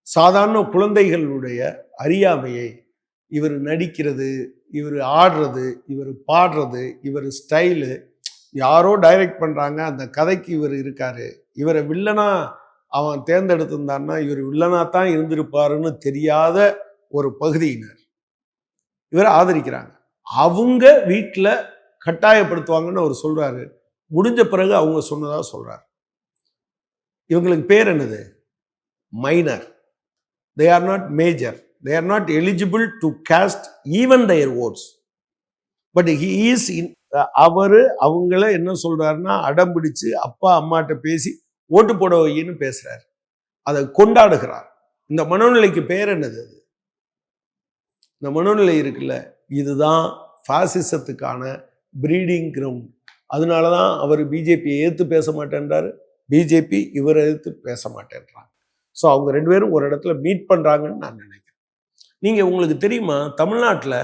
சாதாரண குழந்தைகளுடைய அறியாமையை இவர் நடிக்கிறது, இவர் ஆடுறது, இவர் பாடுறது, இவர் ஸ்டைலு, யாரோ டைரக்ட் பண்றாங்க, அந்த கதைக்கு இவர் இருக்காரு, இவரை வில்லனா அவன் தேர்ந்தெடுத்திருந்தான்னா இவர் வில்லனா தான் இருந்திருப்பாருன்னு தெரியாத ஒரு பகுதியினர் இவரை ஆதரிக்கிறாங்க. அவங்க வீட்டில் கட்டாயப்படுத்துவாங்கன்னு அவர் சொல்றாரு. முடிஞ்ச பிறகு அவங்க சொன்னதா சொல்றாரு. இவங்களுக்கு பேர் என்னது? Minor. They are not major. They are not eligible to cast even their votes. But he is in. அவரு அவங்கள என்ன சொல்றாருன்னா அடம் பிடிச்சு அப்பா அம்மாட்ட பேசி ஓட்டு போட வைன்னு பேசுறாரு. அதை கொண்டாடுகிறார். இந்த மனோநிலைக்கு பேர் என்னது? இந்த மனோநிலை இருக்குல்ல, இதுதான் பாசிசத்துக்கான பிரீடிங் கிரவுண்ட். அதனாலதான் அவர் பிஜேபியை எதிர்த்து பேச மாட்டேன்றாரு, பிஜேபி இவரை எதிர்த்து பேச மாட்டேன்றாங்க. ஸோ அவங்க ரெண்டு பேரும் ஒரு இடத்துல மீட் பண்றாங்கன்னு நான் நினைக்கிறேன். நீங்க உங்களுக்கு தெரியுமா, தமிழ்நாட்டில்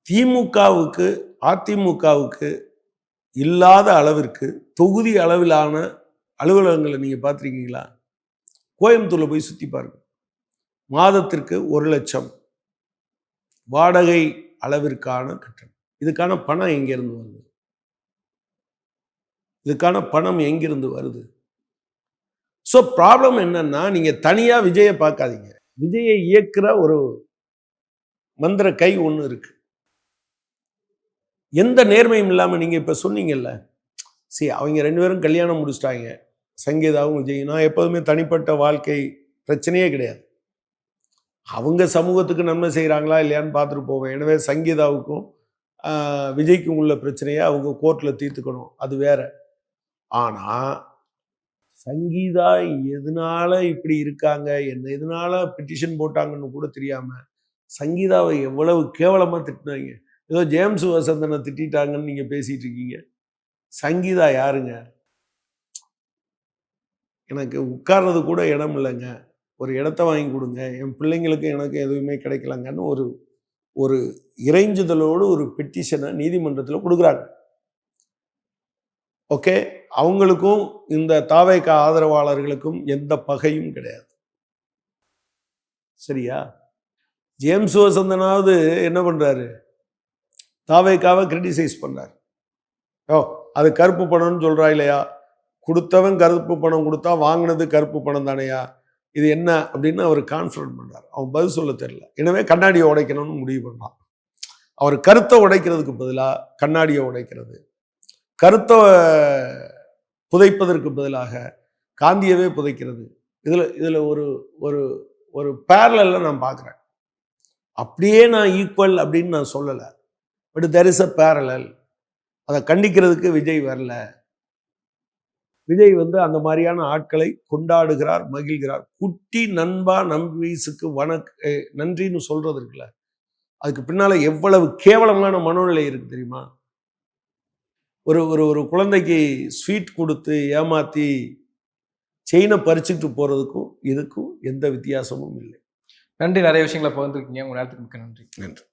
திமுகவுக்கு அதிமுகவுக்கு இல்லாத அளவிற்கு தொகுதி அளவிலான அலுவலகங்களை நீங்க பார்த்துருக்கீங்களா? கோயம்புத்தூர்ல போய் சுத்தி பாருங்க. மாதத்திற்கு 1 லட்சம் வாடகை அளவிற்கான கட்டணம். இதுக்கான பணம் எங்கிருந்து வருது? இதுக்கான பணம் எங்கிருந்து வருது? ஸோ ப்ராப்ளம் என்னன்னா, நீங்க தனியா விஜயை பார்க்காதீங்க. விஜயை இயக்குற ஒரு மந்திர கை ஒன்று இருக்கு. எந்த நேர்மையும் இல்லாம நீங்க இப்ப சொன்னீங்கல்ல, அவங்க 2 பேரும் கல்யாணம் முடிச்சிட்டாங்க, சங்கீதாவும் விஜய். நான் எப்போதுமே தனிப்பட்ட வாழ்க்கை பிரச்சனையே கிடையாது. அவங்க சமூகத்துக்கு நன்மை செய்கிறாங்களா இல்லையான்னு பார்த்துட்டு போவேன். எனவே சங்கீதாவுக்கும் விஜய்க்கும் உள்ள பிரச்சனையை அவங்க கோர்ட்டில் தீர்த்துக்கணும், அது வேற. ஆனால் சங்கீதா எதனால இப்படி இருக்காங்க, என்ன எதனால பெட்டிஷன் போட்டாங்கன்னு கூட தெரியாம சங்கீதாவை எவ்வளவு கேவலமா திட்டினாங்க. ஏதோ ஜேம்ஸ் வசந்தனை திட்டாங்கன்னு நீங்க பேசிட்டு இருக்கீங்க. சங்கீதா யாருங்க? எனக்கு உட்கார்றது கூட இடம் இல்லைங்க, ஒரு இடத்த வாங்கி கொடுங்க, என் பிள்ளைங்களுக்கு எனக்கு எதுவுமே கிடைக்கலங்கன்னு ஒரு ஒரு இறைஞ்சுதலோடு ஒரு பெட்டிஷனை நீதிமன்றத்தில் கொடுக்குறாங்க. ஓகே, அவங்களுக்கும் இந்த தாவேக ஆதரவாளர்களுக்கும் எந்த பகையும் கிடையாது, சரியா? ஜேம்ஸ் வசந்தனாவது என்ன பண்றாரு? தாவேகாவை கிரிட்டிசைஸ் பண்றாரு. அது கருப்பு பணம்னு சொல்றா இல்லையா? கொடுத்தவன் கருப்பு பணம் கொடுத்தா வாங்கினது கருப்பு பணம் தானையா, இது என்ன அப்படின்னு அவர் கான்ஃபிடன்ட் பண்றாரு. அவன் பதில் சொல்ல தெரியல. எனவே கண்ணாடியை உடைக்கணும்னு முடிவு பண்றான். அவர் கருத்தை உடைக்கிறதுக்கு பதிலாக கண்ணாடியை உடைக்கிறது, கருத்தை புதைப்பதற்கு பதிலாக காந்தியவே புதைக்கிறது. இதுல ஒரு ஒரு ஒரு பேரலல்ல நான் பார்க்குறேன். அப்படியே நான் ஈக்குவல் அப்படின்னு நான் சொல்லலை, but there is a parallel. அதை கண்டிக்கிறதுக்கு விஜய் வரல. விஜய் அந்த மாதிரியான ஆட்களை கொண்டாடுகிறார், மகிழ்கிறார். குட்டி நண்பா நம்பீஸுக்கு நன்றின்னு சொல்றது இருக்குல்ல, அதுக்கு பின்னால எவ்வளவு கேவலமான மனோநிலை இருக்கு தெரியுமா? ஒரு ஒரு ஒரு குழந்தைக்கு ஸ்வீட் கொடுத்து ஏமாத்தி செயினை பறிச்சுட்டு போறதுக்கும் இதுக்கும் எந்த வித்தியாசமும் இல்லை. நன்றி, நிறைய விஷயங்களை பகிர்ந்துருக்கீங்க. உங்க நேரத்துக்கு மிக்க நன்றி. நன்றி.